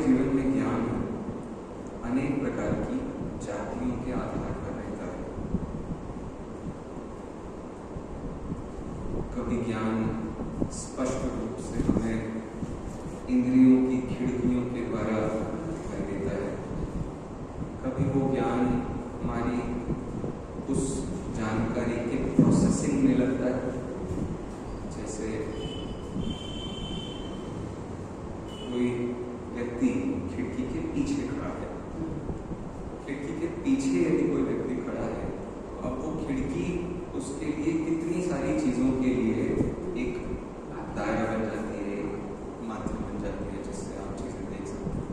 जीवन में ज्ञान अनेक प्रकार की जातियों के आधार पर रहता है। कभी ज्ञान स्पष्ट रूप से हमें इंद्रियों की खिड़कियों के द्वारा दिखाई देता है। कभी वो ज्ञान हमारी उस जानकारी के प्रोसेसिंग में लगता है। जैसे कोई व्यक्ति खिड़की के पीछे खड़ा है, खिड़की के पीछे यदि कोई व्यक्ति खड़ा है तो अब वो खिड़की उसके लिए कितनी सारी चीजों के लिए एक दायरा बन जाती है, एक माध्यम बन जाती है जिससे आप चीजें देख सकते हैं।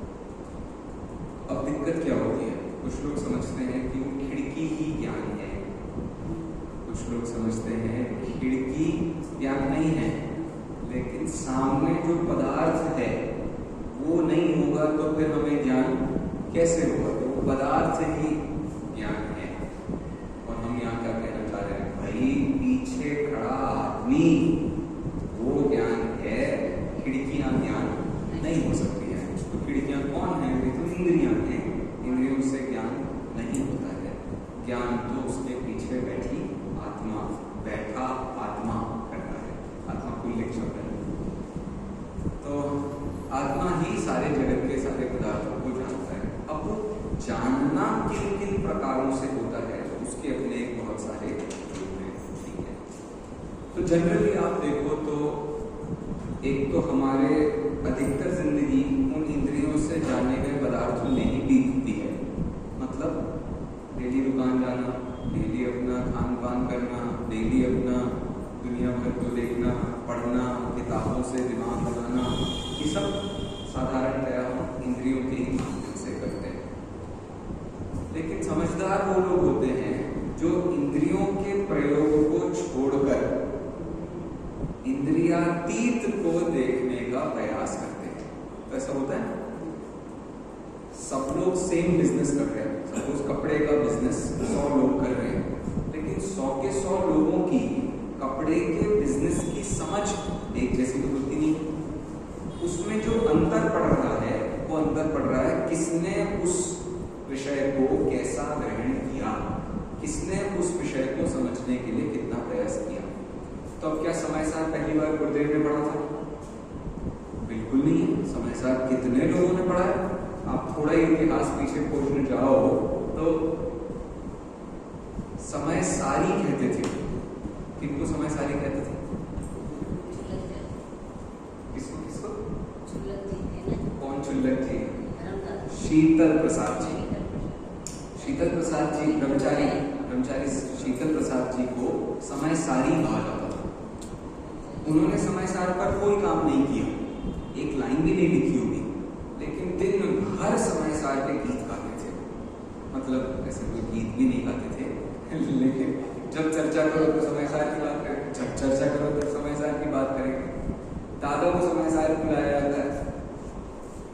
अब दिक्कत क्या होती है? कुछ लोग समझते हैं कि वो खिड़की ही ज्ञान है, कुछ लोग समझते हैं खिड़की ज्ञान नहीं है, लेकिन सामने जो पदार्थ है वो नहीं होगा तो फिर हमें ज्ञान कैसे होगा? तो वो पदार्थ ही ज्ञान है। और हम यहाँ क्या कहना चाह रहे हैं? भाई पीछे खड़ा आदमी वो ज्ञान है, खिड़कियां ज्ञान नहीं हो सकती है। तो खिड़कियां कौन है? वे तो इंद्रियां हैं, इंद्रियों से ज्ञान नहीं होता है। ज्ञान तो उसके पीछे बैठी आत्मा, बैठा आत्मा करता है। आत्मा पुल्लिंग शब्द है। तो आत्मा ही सारे जगत के सारे पदार्थों को जानता है। अब वो जानना किन किन प्रकारों से होता है उसके अपने बहुत सारे रूप हैं। ठीक है, तो जनरली आप देखो तो एक तो हमारे अधिकतर जिंदगी उन इंद्रियों से जाने गए पदार्थों में ही बीतती है। मतलब डेली दुकान जाना, डेली अपना खान पान करना, डेली अपना दुनिया भर को देखना, पढ़ना, किताबों से दिमाग लगाना, ये सब साधारणतया हम इंद्रियों के ही माध्यम से करते हैं। लेकिन समझदार वो लोग होते हैं जो इंद्रियों के प्रयोग को छोड़कर इंद्रियातीत को देखने का प्रयास करते हैं। तो ऐसा होता है, सब लोग सेम बिजनेस कर रहे हैं, सपोज कपड़े का बिजनेस 100 लोग कर रहे हैं, लेकिन 100 के 100 लोगों की कपड़े के बिजनेस की समझ एक जैसी तो होती नहीं। उसमें जो अंतर पड़ रहा है वो अंतर पड़ रहा है किसने उस विषय को कैसा ग्रहण किया, किसने उस विषय को समझने के लिए कितना प्रयास किया। तो अब क्या समय सार पहली बार गुरुदेव ने पढ़ा था? बिल्कुल नहीं है। समय सार कितने लोगों ने पढ़ा है? आप थोड़ा ही इतिहास पीछे खोजने जाओ तो समय सारी कहते थे। किनको समय सारी कहते थे? किसको किसको? कौन चुल्लक जी? शीतल प्रसाद जी। शीतल प्रसाद जी ब्रह्मचारी शीतल प्रसाद जी को समय सारी कहा जाता था। उन्होंने समय सार पर कोई काम नहीं किया, एक लाइन भी नहीं लिखी होगी, लेकिन दिन भर समय सार के गीत गाते थे। मतलब ऐसे कोई गीत भी नहीं गाते थे लेकिन जब चर्चा करो तो समय सार की बात करें, जब चर्चा करो तो समय सार की बात करेंगे। दादा को समय सार बुलाया जाता है,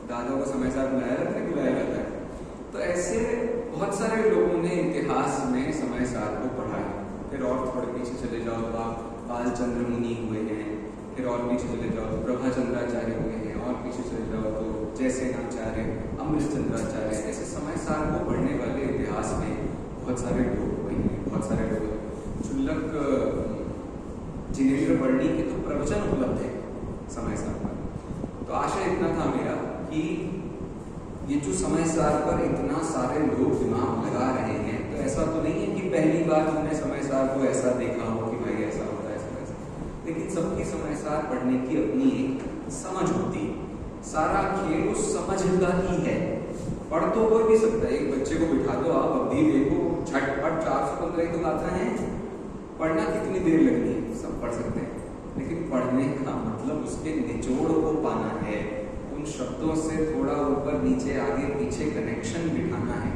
दादा को समय सार बुलाया जाता है। तो ऐसे बहुत सारे लोगों ने इतिहास में समय सार को पढ़ा है। फिर और थोड़े पीछे चले जाओ तो आप बालचंद्र मुनि हुए हैं, फिर और पीछे चले जाओ तो प्रभाचंद्राचार्य हुए हैं, और पीछे चले जाओ तो जयसेनाचार्य, अमृतचंद्राचार्य, ऐसे समय सार को पढ़ने वाले इतिहास में बहुत सारे लोग हुए हैं, बहुत सारे लोग। चुल्लक जिनेन्द्र वर्णी के तो प्रवचन उपलब्ध है समय सार पर। तो आशा इतना था मेरा कि ये जो समय सार पर इतना सारे लोग दिमाग लगा रहे हैं, तो ऐसा तो नहीं है कि पहली बार हमने समय सार को ऐसा देखा हो कि भाई ऐसा होता है, ऐसा। लेकिन सबकी समय सार पढ़ने की अपनी एक समझ होती है। सारा खेल उस समझ का ही है। पढ़ तो कोई भी सकता है, एक बच्चे को बिठा दो आप, अभी देखो झटपट 415 तो गाता है। पढ़ना कितनी देर लगनी है, सब पढ़ सकते हैं, लेकिन पढ़ने का मतलब उसके निचोड़ को पाना है, उन शब्दों से थोड़ा ऊपर नीचे आगे पीछे कनेक्शन बिठाना है।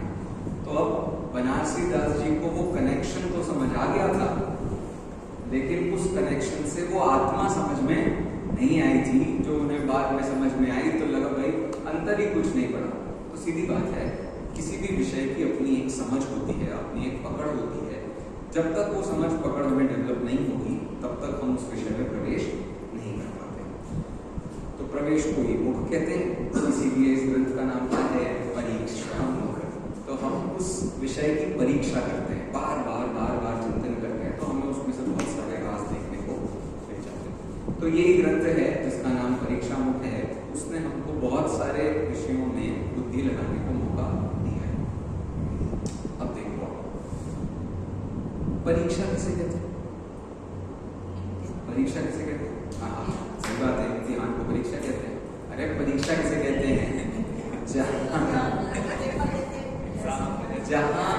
तो अब बनारसी दास जी को वो कनेक्शन तो समझ आ गया था, लेकिन उस कनेक्शन से वो आत्मा समझ में नहीं आई थी, जो उन्हें बाद में समझ में आई। तो लगा भाई अंतर ही कुछ नहीं पड़ा। तो सीधी बात है, किसी भी विषय की अपनी एक समझ होती है, अपनी एक पकड़ होती है। जब तक वो समझ पकड़ हमें डेवलप नहीं होगी, तब तक हम उस विषय में प्रवेश नहीं कर पाते। तो प्रवेश को ही मुख कहते हैं, इसीलिए इस ग्रंथ का नाम क्या है? परीक्षा मुख। तो हम उस विषय की परीक्षा करते हैं, बार बार बार बार चिंतन करते हैं, तो हमें उसमें से बहुत सारे राज देखने को मिल जाते हैं। तो ये ग्रंथ है जिसका नाम परीक्षा मुख है, उसने हमको बहुत सारे विषयों में बुद्धि लगाने को मौका दिया है। अब देखो परीक्षा किसे कहते हैं? परीक्षा किसे कहते हैं? हाँ, सही बात है, इम्तिहान को परीक्षा कहते हैं। अरे परीक्षा किसे कहते हैं? जहाँ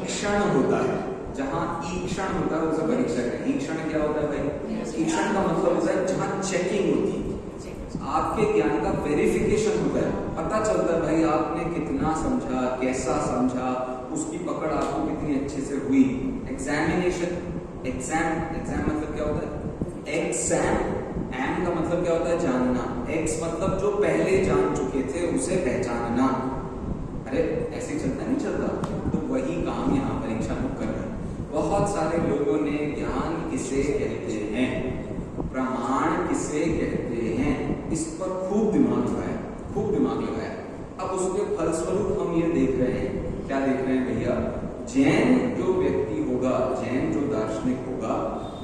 ईक्षण होता है, जहाँ ईक्षण होता है उसे परीक्षा कहते हैं। ईक्षण क्या होता है भाई? ईक्षण का मतलब होता है जहाँ चेकिंग होती है, आपके ज्ञान का वेरिफिकेशन होता है, पता चलता है भाई आपने कितना समझा, कैसा समझा, उसकी पकड़ आपको कितनी अच्छे से हुई। एग्जामिनेशन, एग्जाम मतलब क्या होता है? एग्जाम, एम का मतलब क्या होता है? जानना, एक्स मतलब जो पहले जान चुके थे उसे पहचानना। अरे ऐसे चलता नहीं चलता, तो वही काम यहाँ परीक्षा मुख कर रहा है। बहुत सारे लोगों ने ज्ञान किसे कहते हैं, प्रमाण किसे कहते हैं, इस पर खूब दिमाग लगाया, खूब दिमाग लगाया। अब उसके फलस्वरूप हम ये देख रहे हैं, क्या देख रहे हैं भैया? जैन जो व्यक्ति होगा, जैन जो दार्शनिक होगा,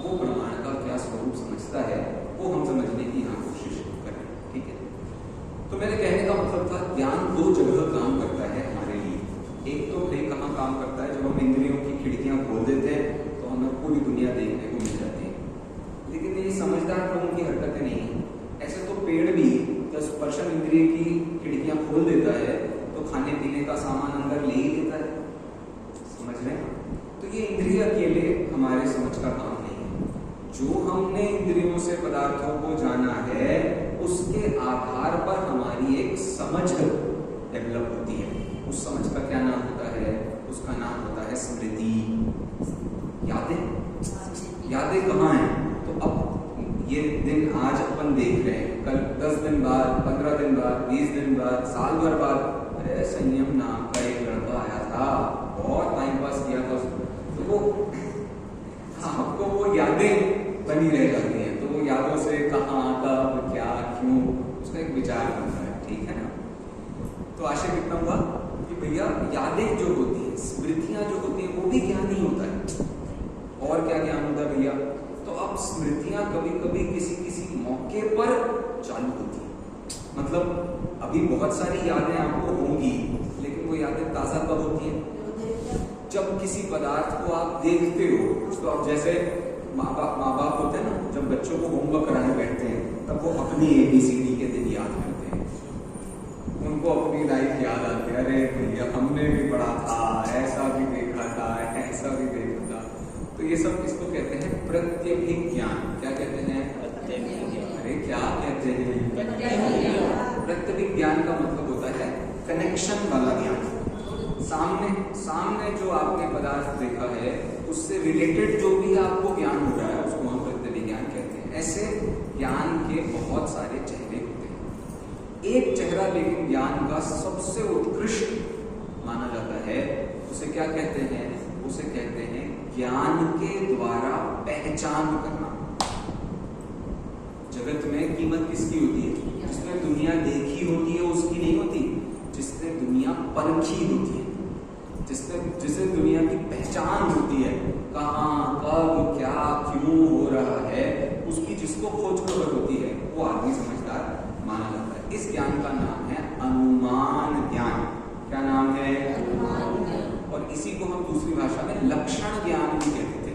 वो प्रमाण का क्या स्वरूप समझता है, वो हम समझने की यहाँ कोशिश करें। ठीक है, तो मेरे कहने का मतलब था ज्ञान दो जगह काम करता है हमारे लिए। एक तो भाई कहाँ काम करता है? जब हम इंद्रियों की खिड़कियां खोल देते हैं तो हमें पूरी दुनिया देखने को मिल जाती है। लेकिन ये समझदार लोगों की हरकतें नहीं है। ऐसे तो पेड़ भी जब स्पर्शन इंद्रिय की खिड़कियां खोल देता है तो खाने पीने का सामान अंदर ले ही लेता है, समझ रहे हैं? तो ये इंद्रिय अकेले हमारे समझ का काम नहीं है। जो हमने इंद्रियों से पदार्थों को जाना है उसके आधार पर हमारी एक समझ डेवलप होती है। उस समझ का क्या नाम होता है? उसका नाम होता है स्मृति, यादें। यादें कहाँ हैं? तो अब ये दिन आज अपन देख रहे हैं, कल 10 दिन बाद, 15 दिन बाद, 20 दिन बाद, साल भर बाद, अरे संयम नाम का एक लड़का आया था, बहुत टाइम पास किया था, तो वो आपको वो यादें बनी रह जाती हैं। तो वो यादों से कहाँ, कब, क्या, क्यों, उसका एक विचार बनता है। ठीक है ना? तो आशय कितना हुआ कि भैया यादें जो होती हैं, स्मृतियां जो होती हैं, वो भी ज्ञान ही होता है। और क्या ज्ञान होता है भैया? तो अब स्मृतियां कभी कभी किसी किसी मौके पर चालू होती है। मतलब अभी बहुत सारी यादें आपको होंगी, लेकिन वो यादें ताजा कब होती हैं? जब किसी पदार्थ को आप देखते हो। तो अब जैसे माँ बाप होते हैं ना, जब बच्चों को होमवर्क कराने बैठते हैं तब वो अपनी ABCD के दिन याद करते हैं, उनको अपनी लाइफ याद आती है। अरे भैया हमने भी पढ़ा था, ऐसा भी देखा था, ऐसा भी देखा था। तो ये सब इसको कहते हैं प्रत्यभिज्ञान। क्या कहते हैं? अरे क्या कहते हैं? प्रत्यभिज्ञान का मतलब होता है कनेक्शन वाला ज्ञान। सामने जो आपने पदार्थ देखा है उससे रिलेटेड जो भी आपको ज्ञान हो रहा है उसको हम प्रत्यभिज्ञान कहते हैं। ऐसे ज्ञान के बहुत सारे चेहरे होते हैं। एक चेहरा लेकिन ज्ञान का सबसे उत्कृष्ट माना जाता है, उसे क्या कहते हैं? उसे कहते हैं ज्ञान के द्वारा पहचान करना। जगत में कीमत किसकी होती है? जिसने दुनिया देखी होती है उसकी नहीं होती, जिसने दुनिया परखी होती है, जिसे दुनिया की पहचान होती है, कहाँ, कब, क्या, क्यों हो रहा है, उसकी जिसको खोज खबर होती है, वो आदमी समझदार माना जाता है। इस ज्ञान का नाम है अनुमान ज्ञान। क्या नाम है? अनुमान ज्ञान। और इसी को हम दूसरी भाषा में लक्षण ज्ञान भी कहते थे।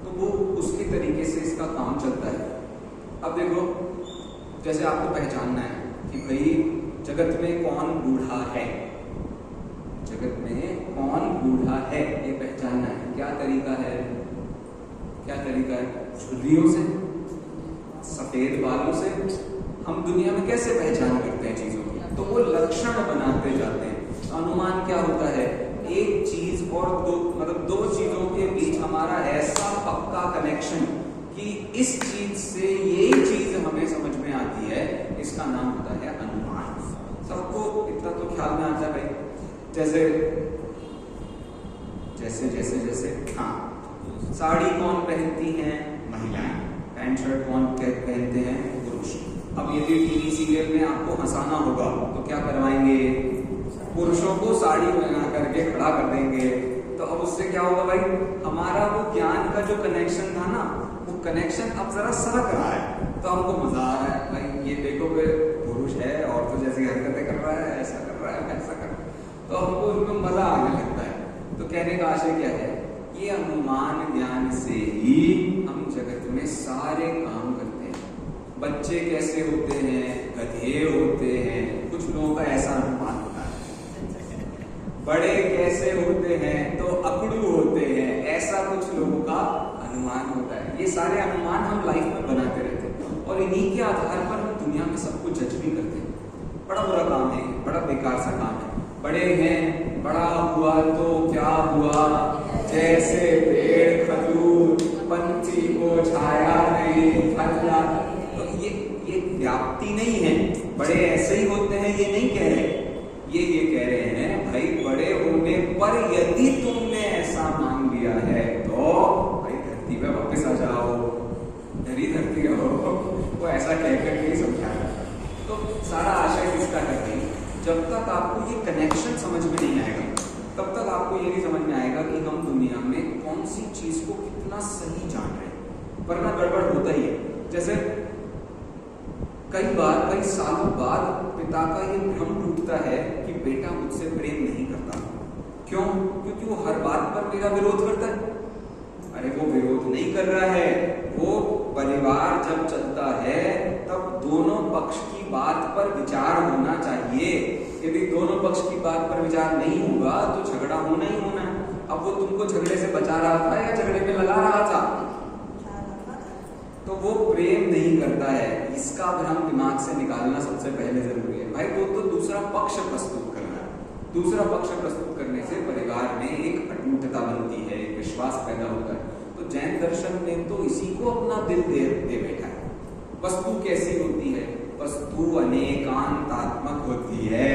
तो वो उसके तरीके से इसका काम चलता है। अब देखो, जैसे आपको पहचानना है कि भाई जगत में कौन बूढ़ा है, जगत में कौन बूढ़ा है, ये पहचानना है। क्या तरीका है? क्या तरीका है? झुर्रियों से, सफेद बालों से। हम दुनिया में कैसे पहचान करते हैं चीजों की? तो वो लक्षण बनाते जाते हैं। अनुमान क्या होता है? एक चीज और दो चीजों के बीच हमारा ऐसा पक्का कनेक्शन कि इस चीज से यही चीज हमें समझ में आती है, इसका नाम होता है अनुमान। सबको इतना तो ख्याल में आता है भाई, जैसे हाँ, साड़ी कौन पहनती हैं? महिलाएं। पैंट शर्ट कौन पहनते हैं? पुरुष। अब यदि टीवी सीरियल में आपको हंसाना होगा तो क्या करवाएंगे? पुरुषों को साड़ी पहना करके खड़ा कर देंगे। तो अब उससे क्या होगा भाई, हमारा वो ज्ञान का जो कनेक्शन था ना, वो कनेक्शन अब जरा सरक रहा है। तो हमको मजा आ रहा है भाई, ये देखो कि पुरुष है और तो जैसी हरकतें कर रहा है, ऐसा कर रहा है, वैसा कर रहा है, तो हमको उसमें मजा आने लगता है। तो कहने का आशय क्या है, ये अनुमान ज्ञान से ही हम जगत में सारे काम करते हैं। बच्चे कैसे होते हैं, गधे होते हैं, कुछ लोगों का ऐसा अनुमान होता है। बड़े कैसे होते हैं तो अकड़ू होते हैं, ऐसा कुछ लोगों का अनुमान होता है। ये सारे अनुमान हम लाइफ में बनाते रहते हैं और इन्हीं के आधार पर हम दुनिया में सबको जज भी करते हैं। बड़ा बुरा काम है, बड़ा बेकार सा काम है। बड़े हैं, बड़ा हुआ तो क्या हुआ, जैसे पेड़ खजूर, पंछी को छाया नहीं फलना। तो ये व्याप्ति नहीं है, बड़े ऐसे ही होते हैं ये नहीं कह रहे। ये कह रहे हैं भाई बड़े होने पर यदि तुमने ऐसा मान लिया है तो भाई धरती पे वापस आ जाओ, धरी धरती रहो। वो ऐसा कहकर नहीं समझाया। तो सारा आशय किसका करते हैं, जब तक आपको ये कनेक्शन समझ में नहीं आएगा तब तक आपको ये नहीं समझ में आएगा कि हम दुनिया में कौन सी चीज को कितना सही जान रहे हैं, वरना गड़बड़ होता ही है। जैसे कई बार कई सालों बाद पिता का ये भ्रम टूटता है कि बेटा मुझसे प्रेम नहीं करता। क्यों? क्योंकि वो हर बात पर मेरा विरोध करता है। अरे वो विरोध नहीं कर रहा है, वो परिवार जब चलता है तब दोनों पक्ष की बात पर विचार होना चाहिए। यदि दोनों पक्ष की बात पर विचार नहीं होगा तो झगड़ा होना ही होना है। अब वो तुमको झगड़े से बचा रहा था या झगड़े में लगा रहा था, तो वो प्रेम नहीं करता है। इसका भ्रम दिमाग से निकालना सबसे पहले जरूरी है। भाई वो तो दूसरा पक्ष प्रस्तुत कर रहा है, दूसरा पक्ष प्रस्तुत करने से परिवार में एक अटूटता बनती है, एक विश्वास पैदा होता है। तो जैन दर्शन ने तो इसी को अपना दिल दे बैठा है। वस्तु कैसी होती है, वस्तु अनेकांतात्मक होती है,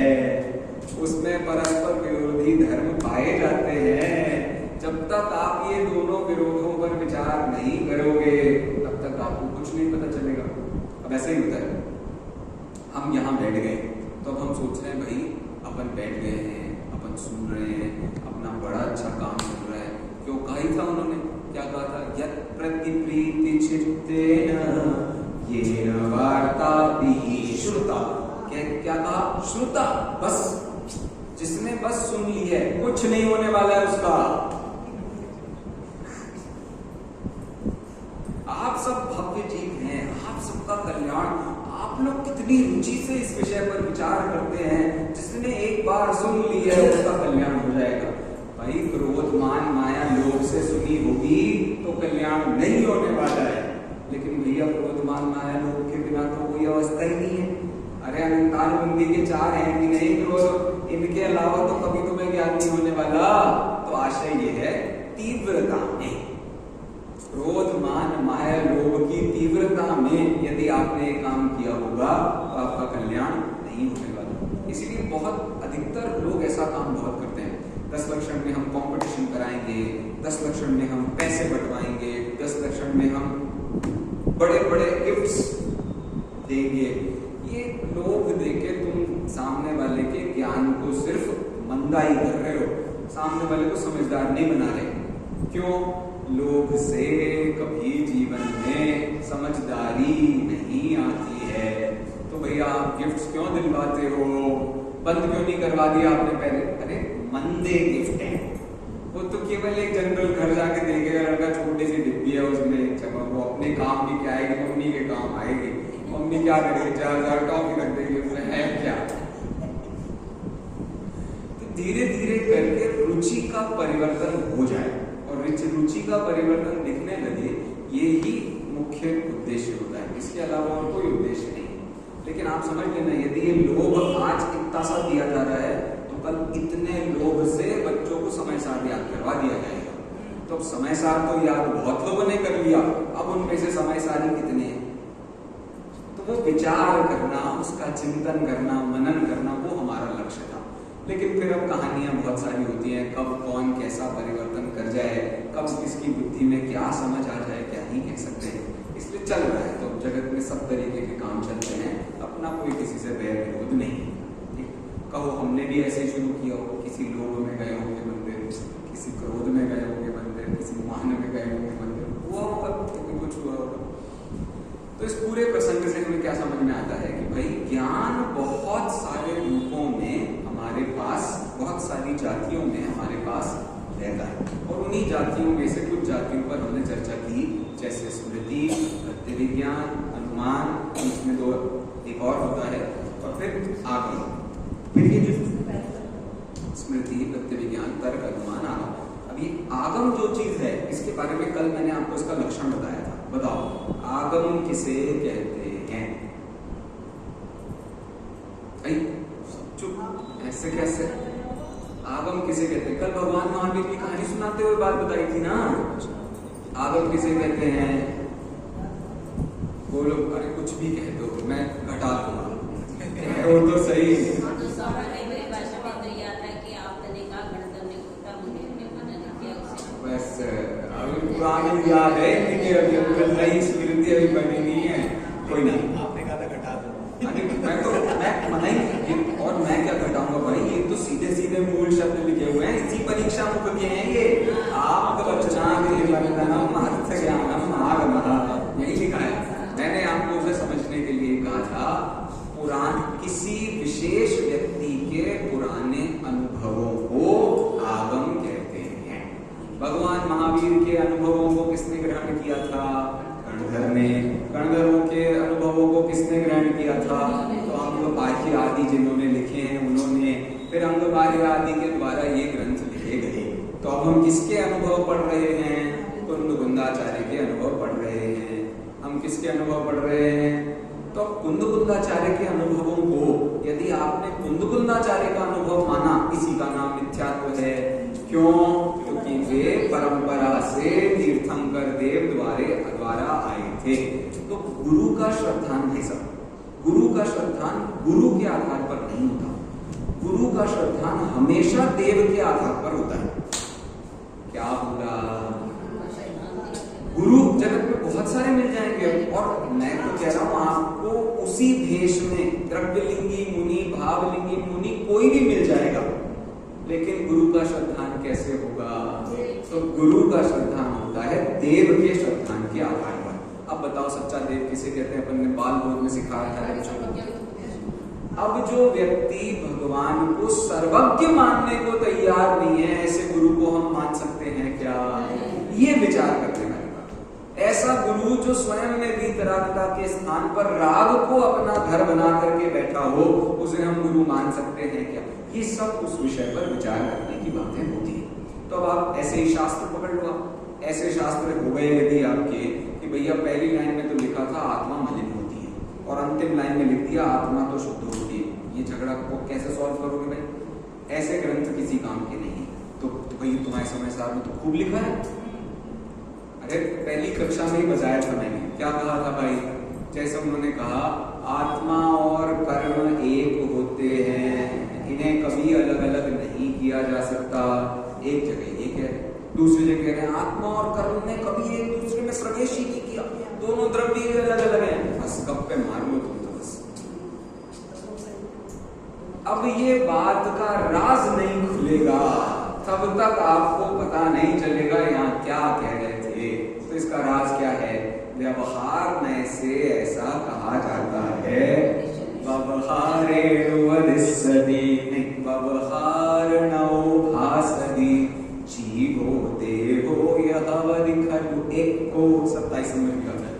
उसमें परस्पर विरोधी धर्म पाए जाते हैं। जब तक आप ये दोनों विरोधों पर विचार नहीं करोगे तब तक आपको कुछ नहीं पता चलेगा। अब ऐसा ही होता है, हम यहाँ बैठ गए तो अब हम सोच रहे हैं भाई अपन बैठ गए हैं, अपन सुन रहे हैं, अपना बड़ा अच्छा काम चल रहा है। क्यों कहा ही था उन्होंने, क्या कहा था, यत् प्रतिप्रीति चित्तेन येन वार्ताभिः श्रुता। क्या कहा, श्रुता, बस जिसने बस सुन ली है, कुछ नहीं होने वाला है उसका। आप सब भव्य जीव हैं, आप सबका कल्याण, आप लोग कितनी रुचि से इस विषय पर विचार करते हैं। जिसने एक बार सुन ली है उसका कल्याण हो जाएगा। भाई क्रोध मान माया लोभ से सुनी होगी तो कल्याण नहीं होने वाला है। लेकिन भैया क्रोध मान माया लोभ के बिना तो कोई अवस्था ही नहीं है। अरे अनंतान बुद्धि के चार हैं कि नहीं क्रोध, इनके अलावा तो कभी तुम्हें ज्ञान नहीं होने वाला। तो आशय ये है तीव्रता में, क्रोध मान माया लोभ की तीव्रता में यदि आपने काम किया होगा तो आपका कल्याण नहीं होने वाला। इसीलिए बहुत अधिकतर लोग ऐसा काम बहुत करते हैं। 10 लक्षण में हम कंपटीशन कराएंगे, 10 लक्षण में हम पैसे बंटवाएंगे, 10 लक्षण में हम बड़े बड़े गिफ्ट्स देंगे। ये लोभ देके तुम सामने वाले के ज्ञान को सिर्फ मंदाई कर रहे हो, सामने वाले को समझदार नहीं बना रहे। क्यों? लोभ से कभी जीवन में समझदारी नहीं आती है। तो भैया आप गिफ्ट्स क्यों दिलवाते हो, बंद क्यों नहीं करवा दिया आपने पहले? अरे मंदे गिफ्ट है वो, तो केवल एक जनरल घर जाके देखेगा, लड़का छोटी सी डिब्बी है उसमें, चलो वो अपने काम भी क्या आएगी, मम्मी के काम आएगी। मम्मी क्या करेगी, 4000 टॉफी रख देगी उसमें, है क्या। तो धीरे धीरे करके रुचि का परिवर्तन हो जाए और रुचि का परिवर्तन दिखने लगे, ये ही मुख्य उद्देश्य होता है। इसके अलावा और कोई उद्देश्य नहीं। लेकिन आप समझ लेना, यदि ये लोभ आज इतना सा दिया जा रहा है तो कल इतने लोभ से बच्चों को समय सार याद करवा दिया जाएगा। तो समय सार तो याद बहुत लोगों ने कर लिया, अब उनमें से समय सारी कितने हैं। तो वो विचार करना, उसका चिंतन करना, मनन करना, वो हमारा लक्ष्य था। लेकिन फिर अब कहानियां बहुत सारी होती हैं, कब कौन कैसा परिवर्तन कर जाए, कब किसकी बुद्धि में क्या समझ आ जाए, क्या नहीं कह सकते। इसलिए चल रहा है। तो जगत में सब तरीके के काम चलते हैं, अपना कोई किसी से बैर विरोध नहीं। ठीक, कहो हमने भी ऐसे शुरू किया हो, किसी लोभ में गए होंगे मंदिर, किसी क्रोध में गए होंगे मंदिर, किसी मान में गए होंगे मंदिर, हुआ होगा कुछ हुआ होगा। तो इस पूरे प्रसंग से हमें क्या समझ में आता है कि भाई ज्ञान बहुत सारे रूपों में हमारे पास, बहुत सारी जातियों में हमारे पास रहता है, और उन्हीं जातियों में से कुछ जातियों पर हमने चर्चा की, जैसे स्मृति, प्रत्यय विज्ञान, अनुमान, इसमें दो एक और होता है, और फिर आगम। फिर ये जो स्मृति, प्रत्यय विज्ञान, तर्क, अनुमान, आगम। अब ये आगम जो चीज है, इसके बारे में कल मैंने आपको इसका लक्षण बताया था। बताओ आगम किसे कहते हैं? चुप, ऐसे कैसे? आगम किसे कहते हैं? कल भगवान महावीर की कहानी सुनाते हुए बात बताई थी ना। आगम किसे कहते हैं? बोलो, अरे कुछ भी कह दो, मैं घटा दूंगा। वो तो सही। बस अभी पुरानी याद है, नई स्मृति अभी बनी नहीं है। कोई नहीं, आपने कहा था घटा दो। मैं मना ही, और मैं क्या घटाऊंगा भाई, ये तो सीधे सीधे मूल शब्द लिखे हुए हैं, इसी परीक्षा मुख के हैं ये। आप यही लिखा है। मैंने आपको उसे समझने के लिए कहा था, पुराण किसी विशेष व्यक्ति के पुराने अनुभवों को आगम कहते हैं। भगवान महावीर के अनुभवों को किसने ग्रहण किया था? कणधर ने। कणधरों के अनुभवों को किसने ग्रहण किया था? तो अंगबाह्य आदि जिन्होंने लिखे हैं उन्होंने। फिर अंगबाह्य आदि के द्वारा ये ग्रंथ लिखे गए। तो अब हम किसके अनुभव पढ़ रहे हैं? कुंदकुंदाचार्य के अनुभव पढ़ रहे हैं। हम किसके अनुभव पढ़ रहे हैं? तो कुंदकुंदाचार्य के अनुभवों को यदि आपने कुंदकुंदाचार्य का अनुभव माना, इसी का नाम मिथ्यात्व है। क्यों? क्योंकि वे परंपरा से तीर्थंकर देव द्वारा आए थे। तो गुरु का श्रद्धान है सब। गुरु का श्रद्धान गुरु के आधार पर नहीं होता। गुरु का श्रद्धान हमेशा देव के आधार पर होता है। क्या बोला? गुरु जगत में बहुत सारे मिल जाएंगे, और मैं तो कह रहा हूं आपको उसी भेष में द्रव्यलिंगी मुनि, भावलिंगी मुनि, कोई भी मिल जाएगा। लेकिन गुरु का श्रद्धान कैसे होगा? तो गुरु का श्रद्धान होता है देव के श्रद्धान के आधार पर। अब बताओ सच्चा देव किसे कहते हैं? अपन ने बाल बोध में सिखाया था बच्चों को। अब जो व्यक्ति भगवान को सर्वज्ञ मानने को तैयार नहीं है, ऐसे गुरु को हम मान सकते हैं क्या? ये विचार करने वाली बात। ऐसा गुरु जो स्वयं में वीतरागता के स्थान पर राग को अपना घर बना करके बैठा हो, उसे हम गुरु मान सकते हैं क्या? ये सब उस विषय पर विचार करने की बातें होती है। तो अब आप ऐसे ही शास्त्र पकड़ लो। ऐसे शास्त्र हो गए यदि आपके कि भैया पहली लाइन में तो लिखा था आत्मा मलिन होती है, और अंतिम लाइन में लिख दिया आत्मा तो शुद्ध होती है, ये झगड़ा को कैसे सॉल्व करोगे भाई? ऐसे ग्रंथ किसी काम के नहीं है। तो भाई तुम्हारे समय साहब में तो खूब लिखा है। अरे पहली कक्षा में ही बताया था मैंने, क्या कहा था भाई? जैसे उन्होंने कहा आत्मा और कर्म एक होते हैं, इन्हें कभी अलग अलग नहीं किया जा सकता। एक जगह ये कह रहे, दूसरी जगह कह रहे हैं आत्मा और कर्म ने कभी एक दूसरे में प्रवेश ही नहीं किया, दोनों द्रव्य अलग अलग हैं। बस गप्पे मार लो तुम तो बस। अब ये बात का राज नहीं खुलेगा तब तक आपको पता नहीं चलेगा यहाँ क्या कह रहे थे। तो इसका राज क्या है? व्यवहार में से ऐसा कहा जाता है, जीवो देहो यहवरिखलु एको 27 में लिखा है,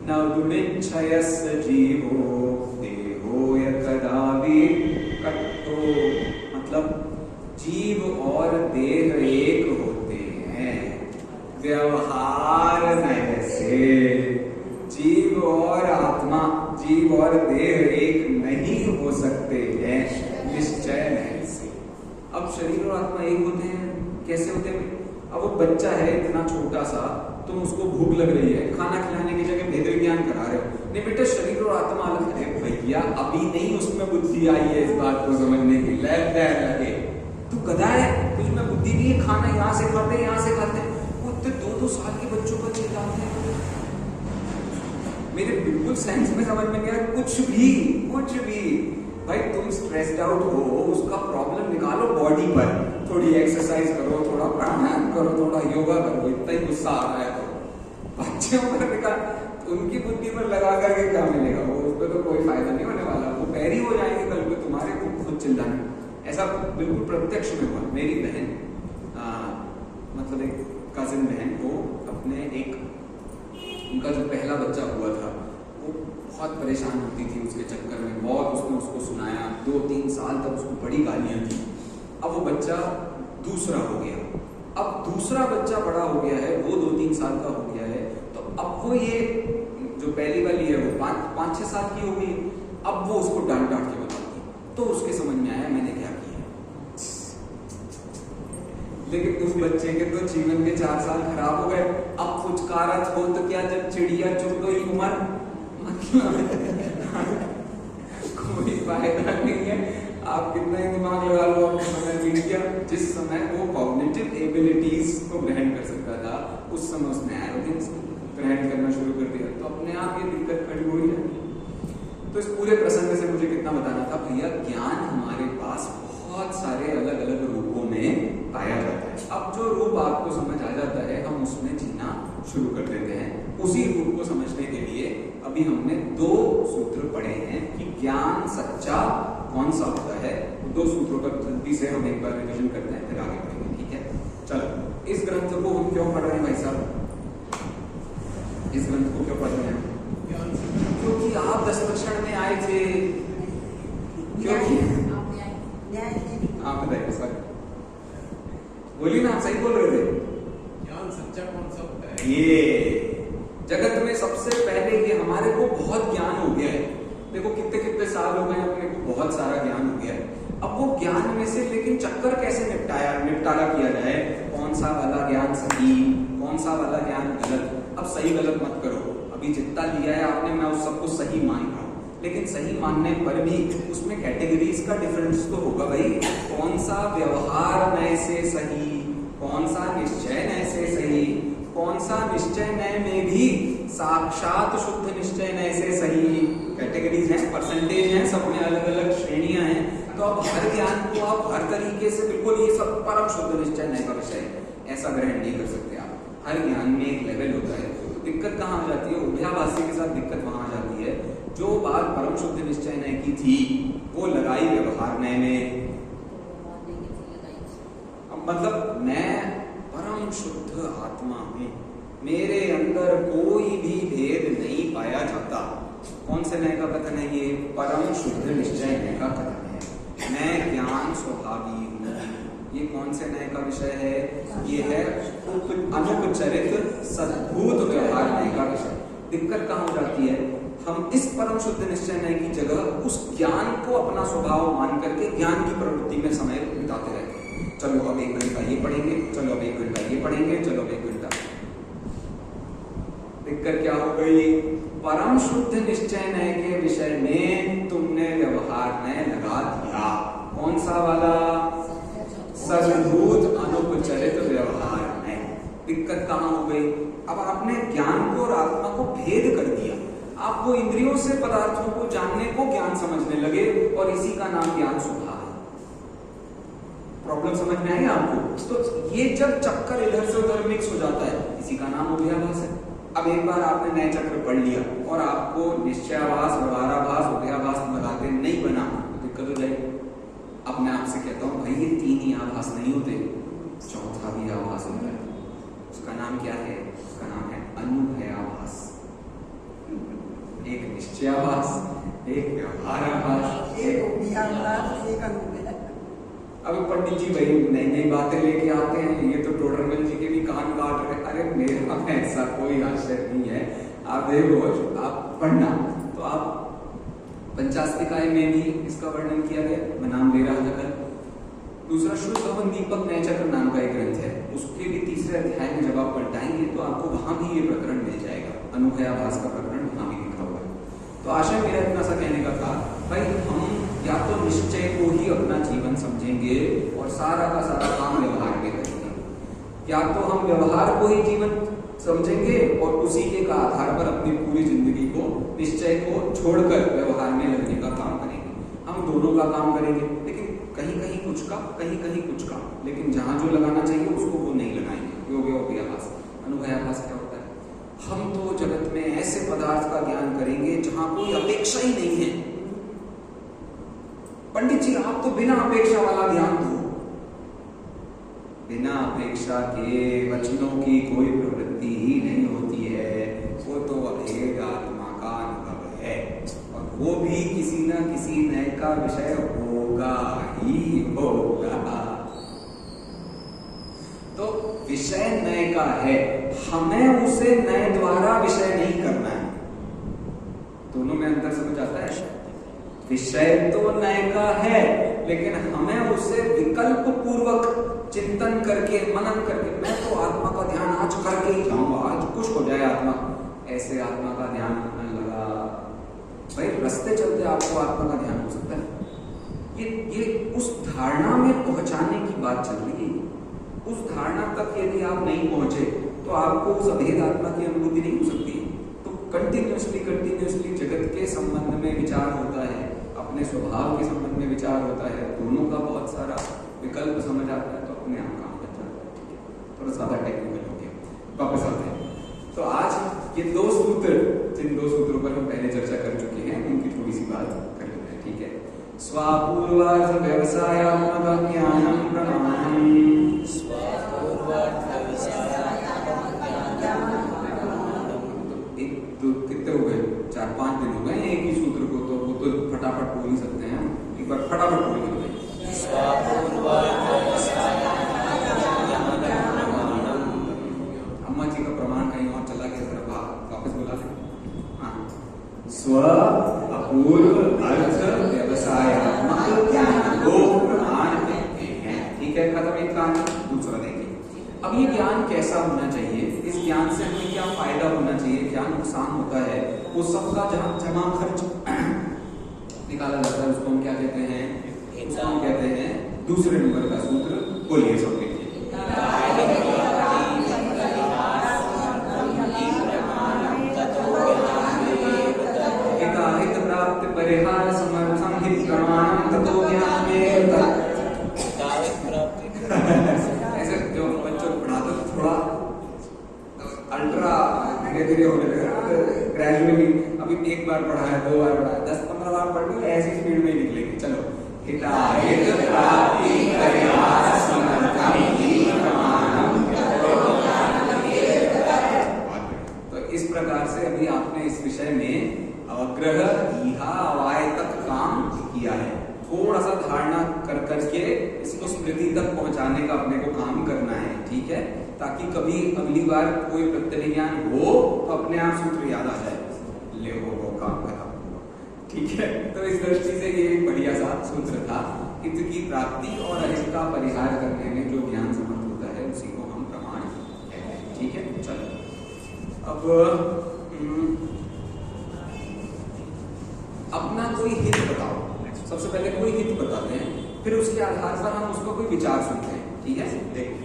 नवुनिच्छयस जीवो देहो यकदावि कट्टो। मतलब जीव और देह एक होते हैं। व्यवहार में से जीव और आत्मा, जीव और देह एक नहीं हो सकते हैं निश्चय नहीं से। अब शरीर और आत्मा एक होते हैं, कैसे होते हैं? अब वो बच्चा है इतना छोटा सा, तुम उसको भूख लग रही है, खाना खिलाने की जगह भेद विज्ञान करा रहे हो। नहीं बेटा शरीर और आत्मा अलग है। भैया अभी नहीं उसमें बुद्धि आई है इस बात को समझने की। लगे तू गधा है, तुझ में बुद्धि नहीं है। खाना यहाँ से खाते हैं, यहाँ से खाते हैं। वो इतने 2-2 साल के बच्चों को चिल्लाते हैं, मेरे बिल्कुल साइंस में समझ में नहीं आया कुछ भी। भाई तुम स्ट्रेस्ड आउट हो, उसका प्रॉब्लम निकालो बॉडी पर, थोड़ी एक्सरसाइज करो, थोड़ा प्राणायाम करो, थोड़ा योगा करो, इतना ही गुस्सा आ रहा है तो बच्चों पर निकाल, उनकी बुद्धि पर लगा करके क्या मिलेगा, वो उस पर तो कोई फायदा नहीं होने वाला, वो पैरी हो जाएंगे कल को तुम्हारे खुद चिल्लाने। ऐसा बिल्कुल प्रत्यक्ष में हुआ। मेरी बहन मतलब एक कजिन बहन को अपने उनका जो पहला बच्चा हुआ था वो बहुत परेशान होती थी उसके चक्कर में, बहुत उसने उसको सुनाया, 2-3 साल तक उसको बड़ी गालियां दी। अब वो बच्चा दूसरा हो गया, अब दूसरा बच्चा बड़ा हो गया है, वो 2-3 साल का हो गया है, तो अब वो ये जो पहली वाली है वो 5-6 साल की हो गई। अब वो उसको डांट के बताती, तो उसके समझ में आया मैंने क्या किया। लेकिन उस बच्चे के तो जीवन के 4 साल खराब हो गए। अब फुचकारा हो तो क्या, जब चिड़िया चुग गई उम्र, मतलब कोई फायदा नहीं है। आप कितना ही दिमाग लगा लो, आपको समय बीत गया। जिस समय वो कॉग्निटिव एबिलिटीज को ग्रहण कर सकता था, उस समय उसने एरोगेंस ग्रहण करना शुरू कर दिया, तो अपने आप ये दिक्कत खड़ी हुई है। तो इस पूरे प्रसंग से मुझे कितना बताना था, भैया ज्ञान हमारे पास बहुत सारे अलग अलग रूपों में पाया जाता है। अब जो रूप आपको समझ आ जाता है, हम उसमें जीना शुरू कर देते हैं। उसी रूप को समझने के लिए अभी हमने 2 सूत्र पढ़े हैं कि ज्ञान सच्चा कौन सा होता है। 2 सूत्रों का जल्दी से हम एक बार रिविजन करते हैं, फिर आगे बढ़ेंगे, ठीक है। चलो, इस ग्रंथ को हम क्यों पढ़ रहे हैं भाई साहब? इस ग्रंथ को क्यों पढ़ रहे हैं? क्योंकि आप 10 लक्षण में आए थे। क्योंकि आप बताइए सर, बोलिए ना, आप सही बोल रहे थे। ज्ञान सच्चा कौन सा होता है? ये जगत में सबसे पहले ये हमारे को बहुत ज्ञान हो गया है। देखो कितने साल हो गए, अपने को बहुत सारा ज्ञान हो गया है। अब वो ज्ञान में से लेकिन चक्कर कैसे निपटारा किया जाए, कौन सा वाला ज्ञान सही, कौन सा वाला ज्ञान गलत। अब सही गलत मत करो, अभी जितना लिया है आपने, मैं उस सबको सही मान रहा हूँ, लेकिन सही मानने पर भी उसमें कैटेगरीज का डिफरेंस तो होगा भाई। कौन सा व्यवहार नय से सही, कौन सा निश्चय नय से सही, कौन सा निश्चय नय में भी साक्षात शुद्ध निश्चय नय से सही। कैटेगरीज हैं, परसेंटेज हैं, सब में अलग अलग श्रेणियां हैं। तो अब हर ज्ञान को आप हर तरीके से बिल्कुल ये सब परम शुद्ध निश्चय नय का विषय ऐसा ग्रहण नहीं कर सकते आप। हर ज्ञान में एक लेवल होता है। तो दिक्कत कहाँ आ जाती है? उभयाभासी के साथ दिक्कत वहां आ जाती है, जो बात परम शुद्ध निश्चय नय की थी वो लगाई व्यवहार नय में। मतलब मैं परम शुद्ध आत्मा हूं, मेरे अंदर कोई भी भेद नहीं पाया जाता। कौन से नय का कथन है ये? परम शुद्ध निश्चय नय का कथन है। मैं ज्ञान स्वभावी हूँ। ये कौन से नय का विषय है? ये है अनुपचरित सद्भूत व्यवहार नय का विषय। दिक्कत कहाँ हो जाती है? हम इस परम शुद्ध निश्चय नय की जगह उस ज्ञान को अपना स्वभाव मान करके ज्ञान की प्रवृत्ति में समय बिताते रहते हैं। चलो अब 1 घंटा ये पढ़ेंगे, चलो अब 1 घंटा ये पढ़ेंगे, चलो अब 1 घंटा। दिक्कत क्या हो गई? परम शुद्ध निश्चय नय के विषय में तुमने व्यवहार नय लगा दिया। कौन सा वाला? सद्भूत अनुपचरित व्यवहार नय। दिक्कत कहाँ हो गई? अब आपने ज्ञान को और आत्मा को भेद कर दिया। आप वो इंद्रियों से पदार्थों को जानने को ज्ञान समझने लगे, और इसी का नाम ज्ञान स्वभाव है। प्रॉब्लम समझ में आई आपको? तो ये जब चक्कर इधर से उधर मिक्स हो जाता है, इसी का नाम उभयाभास है। अब एक बार आपने नए चक्र पढ़ लिया और आपको निश्चयाभास, व्यवहाराभास, उभयाभास लगाते नहीं बना, तो दिक्कत हो जाएगी। अब मैं आपसे कहता हूँ भाई, ये 3 ही आभास नहीं होते, 4था भी आभास होता है। उसका नाम क्या है? उसका नाम है अनुभयाभास। एक निश्चयाभास, एक व्यवहाराभास, एक उभयाभास, एक अनुभय। अब पंडित जी भाई नई नई बातें लेके आते हैं, ये तो टोडरमल जी के भी कान काट रहे। अरे मेरा ऐसा कोई आश्चर्य नहीं है। आप देखो, आप पढ़ना तो आप पंचास्तिकाय में भी इसका वर्णन किया गया, मैं नाम ले रहा था कल। दूसरा शुद्ध भवन दीपक नय चक्र नाम का एक ग्रंथ है, उसके भी 3रे अध्याय में जब आप पलटाएंगे तो आपको वहां भी ये प्रकरण मिल जाएगा। अनुभयाभास का प्रकरण वहां भी लिखा हुआ है। तो आशा मेरा इतना सा कहने का था भाई, हम या तो निश्चय को ही अपना जीवन समझेंगे और सारा का सारा काम व्यवहार में करेंगे, या तो हम व्यवहार को ही जीवन समझेंगे और उसी के आधार पर अपनी पूरी जिंदगी को, निश्चय को छोड़कर व्यवहार में लगने का काम करेंगे। हम दोनों का काम करेंगे, लेकिन कहीं कहीं कुछ का, कहीं कहीं कुछ का, लेकिन जहां जो लगाना चाहिए उसको वो नहीं लगाएंगे। योगाभ्यास, अनुभवाभास क्या होता है? हम तो जगत में ऐसे पदार्थ का ज्ञान करेंगे जहां कोई अपेक्षा ही नहीं है। पंडित जी आप तो बिना अपेक्षा वाला ज्ञान दो। बिना अपेक्षा के वचनों की कोई प्रवृत्ति ही नहीं होती है, वो तो अभेद आत्मा का अनुभव है, और वो भी किसी न किसी नए का विषय होगा ही होगा। तो विषय नए का है, हमें उसे नए द्वारा विषय नहीं करना है। दोनों में अंतर समझ आता है? विषय तो नए का है, लेकिन हमें उसे विकल्प पूर्वक चिंतन करके, मनन करके, मैं तो आत्मा का ध्यान आज करके ही जाऊंगा, आज कुछ हो जाए आत्मा, ऐसे आत्मा का ध्यान होने लगा। भाई रास्ते चलते आपको आत्मा का ध्यान हो सकता है। ये उस धारणा में पहुंचाने की बात चल रही है। उस धारणा तक यदि आप नहीं पहुंचे तो आपको उस अभेद आत्मा की अनुभूति नहीं हो सकती। तो कंटिन्यूसली जगत के संबंध में विचार होता है, अपने स्वभाव के संबंध में विचार होता है, दोनों का बहुत सारा विकल्प समझ आता है, तो अपने आप काम कर जाता है। थोड़ा ज्यादा टेक्निकल हो गया, वापस आते हैं। तो आज ये दो सूत्र, जिन दो सूत्रों पर हम पहले चर्चा कर चुके हैं, उनकी थोड़ी सी बात कर लेते हैं, ठीक है? स्वापूर्वार्थ व्यवसायात्मक ज्ञानम प्रमाणम। कितने हो गए? 4-5 दिन हो गए एक ही सूत्र को, तो वो तो फटाफट बोल ही सकते हैं। एक बार फटाफट बोल लेते हैं। अम्मा जी का प्रमाण कहीं और चला गया, जरा वापस बोला लें। हाँ, स्व अपूर्व अर्थ व्यवसायात्मक ज्ञान दो प्रमाण कहते हैं, ठीक है? खत्म एक कहानी। दूसरा देखिए, अब ये ज्ञान कैसा होना चाहिए, इस ज्ञान से हमें क्या फायदा होना चाहिए, क्या नुकसान होता है, वो सबका जहां जमा खर्च निकाला जाता है, उसको हम क्या कहते हैं? उसको हम कहते हैं दूसरे नंबर का सूत्र। बोलिए सब लिखिए। हित प्राप्त परिहार समर्थन हित प्रमाणम ततो ज्ञान में ऐसे जो बच्चों को पढ़ाते तो थोड़ा अल्ट्रा धीरे धीरे होने लगा, ग्रेजुअली। अभी एक बार पढ़ा है, 2 बार पढ़ा है, 10-15 बार पढ़ लो, ऐसी स्पीड में ही निकलेगी। चलो, हिताहित प्राप्ति परिहार समर्थन हित प्रमाणम। तो इस प्रकार से अभी आपने इस विषय में अवग्रह, ईहा, अवाय तक काम किया है। थोड़ा सा धारणा कर करके इसको स्मृति तक पहुंचाने का अपने को काम करना है, ठीक है? ताकि कभी अगली बार कोई प्रत्यभिज्ञान हो तो अपने आप सूत्र याद आ जाए, ले वो काम करा, ठीक है? तो इस दृष्टि से ये एक बढ़िया सा सूत्र था। हित की प्राप्ति और अहित का परिहार करने में जो ज्ञान समर्थ होता है उसी को हम प्रमाण कहते हैं, ठीक है? चलो, अब अपना कोई हित बताओ। सबसे पहले कोई हित बताते हैं, फिर उसके आधार पर हम उसको कोई विचार सुनते हैं, ठीक है? देखिए,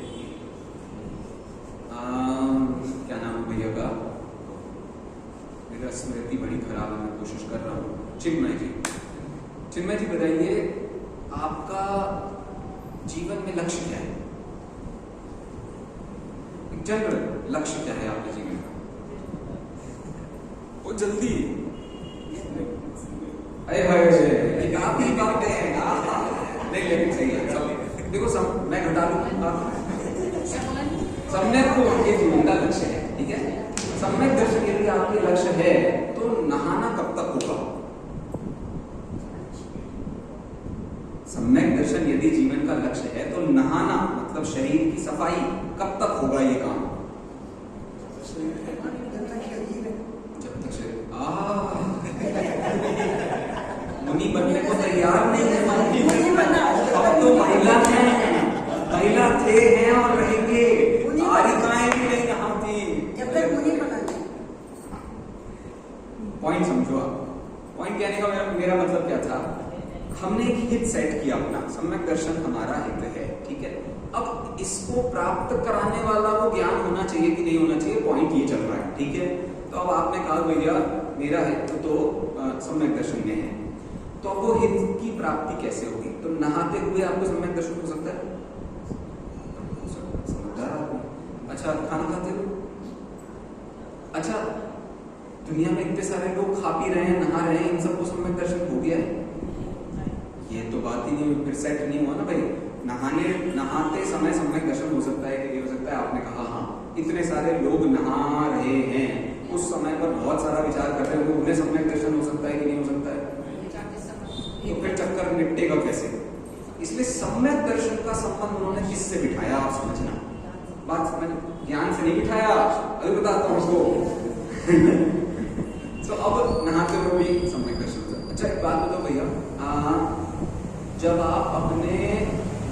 क्या नाम है भैया का? मेरा स्मृति बड़ी खराब है, मैं कोशिश कर रहा हूँ। चिन्मय जी। चिन्मय जी बताइए, आपका जीवन में लक्ष्य क्या है? जनरल लक्ष्य क्या है आपके जीवन का? वो जल्दी काफी बातें हैं। नहीं, लेकिन सही है सब। देखो सब मैं घटा लूंगा, सम्यक तो आपके जीवन का लक्ष्य है, ठीक है? सम्यक दर्शन यदि आपके लक्ष्य है तो नहाना कब तक होगा? सम्यक दर्शन यदि जीवन का लक्ष्य है तो नहाना मतलब शरीर की सफाई कब तक होगा ये काम? जब तक शरीर मुनि बनने को तैयार नहीं है। अब तो महिला थे हैं और रहेंगे, तारिकाएं भी नहीं यहाँ थी जब तक मुनि बना। पॉइंट समझो आप। पॉइंट कहने का मेरा मतलब क्या था? हमने एक हित सेट किया अपना, सम्यक दर्शन हमारा हित है, ठीक है। अब इसको प्राप्त कराने वाला वो ज्ञान होना चाहिए कि नहीं होना चाहिए, पॉइंट ये चल रहा है, ठीक है। तो अब आपने कहा भैया मेरा हित तो सम्यक दर्शन में है, तो अब वो हित की प्राप्ति कैसे होगी? तो नहाते हुए आपको सम्यक दर्शन हो सकता है, समझदार आदमी। अच्छा, खाना खाते हुए, अच्छा दुनिया में इतने सारे लोग खा पी रहे हैं, नहा रहे हैं, इन सबको सम्यक दर्शन हो गया है? ये तो बात ही नहीं, फिर सेट नहीं हुआ ना भाई। नहाते समय सम्यक दर्शन हो सकता है कि नहीं हो सकता है? आपने कहा हाँ, इतने सारे लोग नहा रहे हैं, उस समय पर बहुत सारा विचार कर रहे हैं, उन्हें सम्यक दर्शन हो सकता है कि नहीं हो सकता है? तो फिर चक्कर निपटेगा कैसे? इसलिए सम्यक दर्शन का संबंध उन्होंने किससे बिठाया, आप समझना, बात समझ, ज्ञान से नहीं बिठाया, अभी बताता हूँ उसको। तो अब नहाते हुए भी सम्यक दर्शन होता है। अच्छा एक बात बताओ भैया, जब आप अपने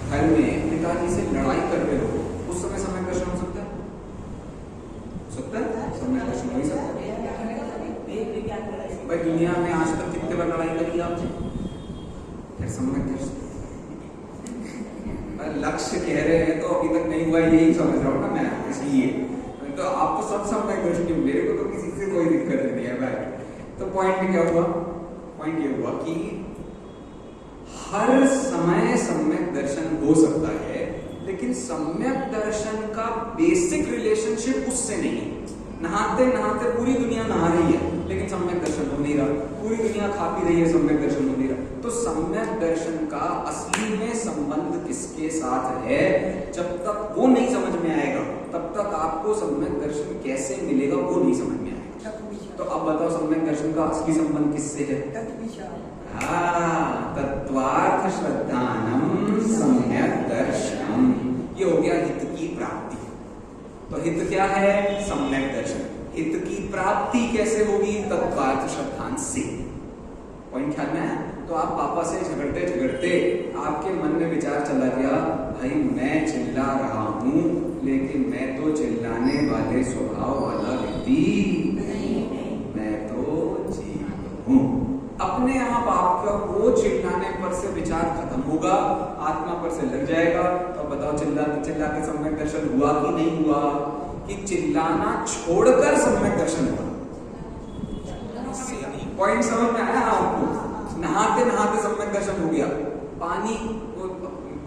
घर में पिताजी से लड़ाई कर रहे हो, उस समय सम्यक दर्शन हो सकता है? हो सकता है, सम्यक दर्शन हो ही सकता है। भाई दुनिया में आज तक कितने बार लड़ाई करी आपने? फिर सम्यक दर्शन, लक्ष्य कह रहे हैं तो अभी तक नहीं हुआ, यही समझ रहा हूँ ना मैं, इसलिए तो आपको सब सम्यक दर्शन, मेरे को तो किसी से कोई दिक्कत नहीं है भाई। तो पॉइंट क्या हुआ? पॉइंट ये हुआ कि हर समय सम्यक दर्शन हो सकता है, लेकिन सम्यक दर्शन का बेसिक रिलेशनशिप उससे नहीं। नहाते नहाते पूरी दुनिया नहा रही है, लेकिन सम्यक दर्शन हो नहीं रहा, पूरी दुनिया खा पी रही है, सम्यक दर्शन हो नहीं रहा। तो सम्यक दर्शन का असली में संबंध किसके साथ है? जब तक वो नहीं समझ में आएगा, तब तक आपको सम्यक दर्शन कैसे मिलेगा वो नहीं समझ में आएगा। तो अब बताओ सम्यक दर्शन का असली संबंध किससे है? तत्वार्थ श्रद्धानम सम्यक दर्शनम, ये हो गया हित की प्राप्ति। तो हित क्या है? सम्यक दर्शन। हित की प्राप्ति कैसे होगी? तत्वार्थ श्रद्धान से। पॉइंट ख्याल में है? तो आप पापा से झगड़ते झगड़ते आपके मन में विचार चला गया, भाई मैं चिल्ला रहा हूं, लेकिन मैं तो चिल्लाने वाले स्वभाव वाला व्यक्ति नहीं, मैं तो जीव हूं। अपने आप आपका वो चिल्लाने पर से विचार खत्म होगा, आत्मा पर से लग जाएगा। तो बताओ चिल्लाते चिल्लाते सम्यक दर्शन हुआ कि नहीं हुआ? कि चिल्लाना छोड़कर सम्यक दर्शन हुआ। पॉइंट समझ में आया आपको? नहाते नहाते सम्यक दर्शन हो गया। पानी,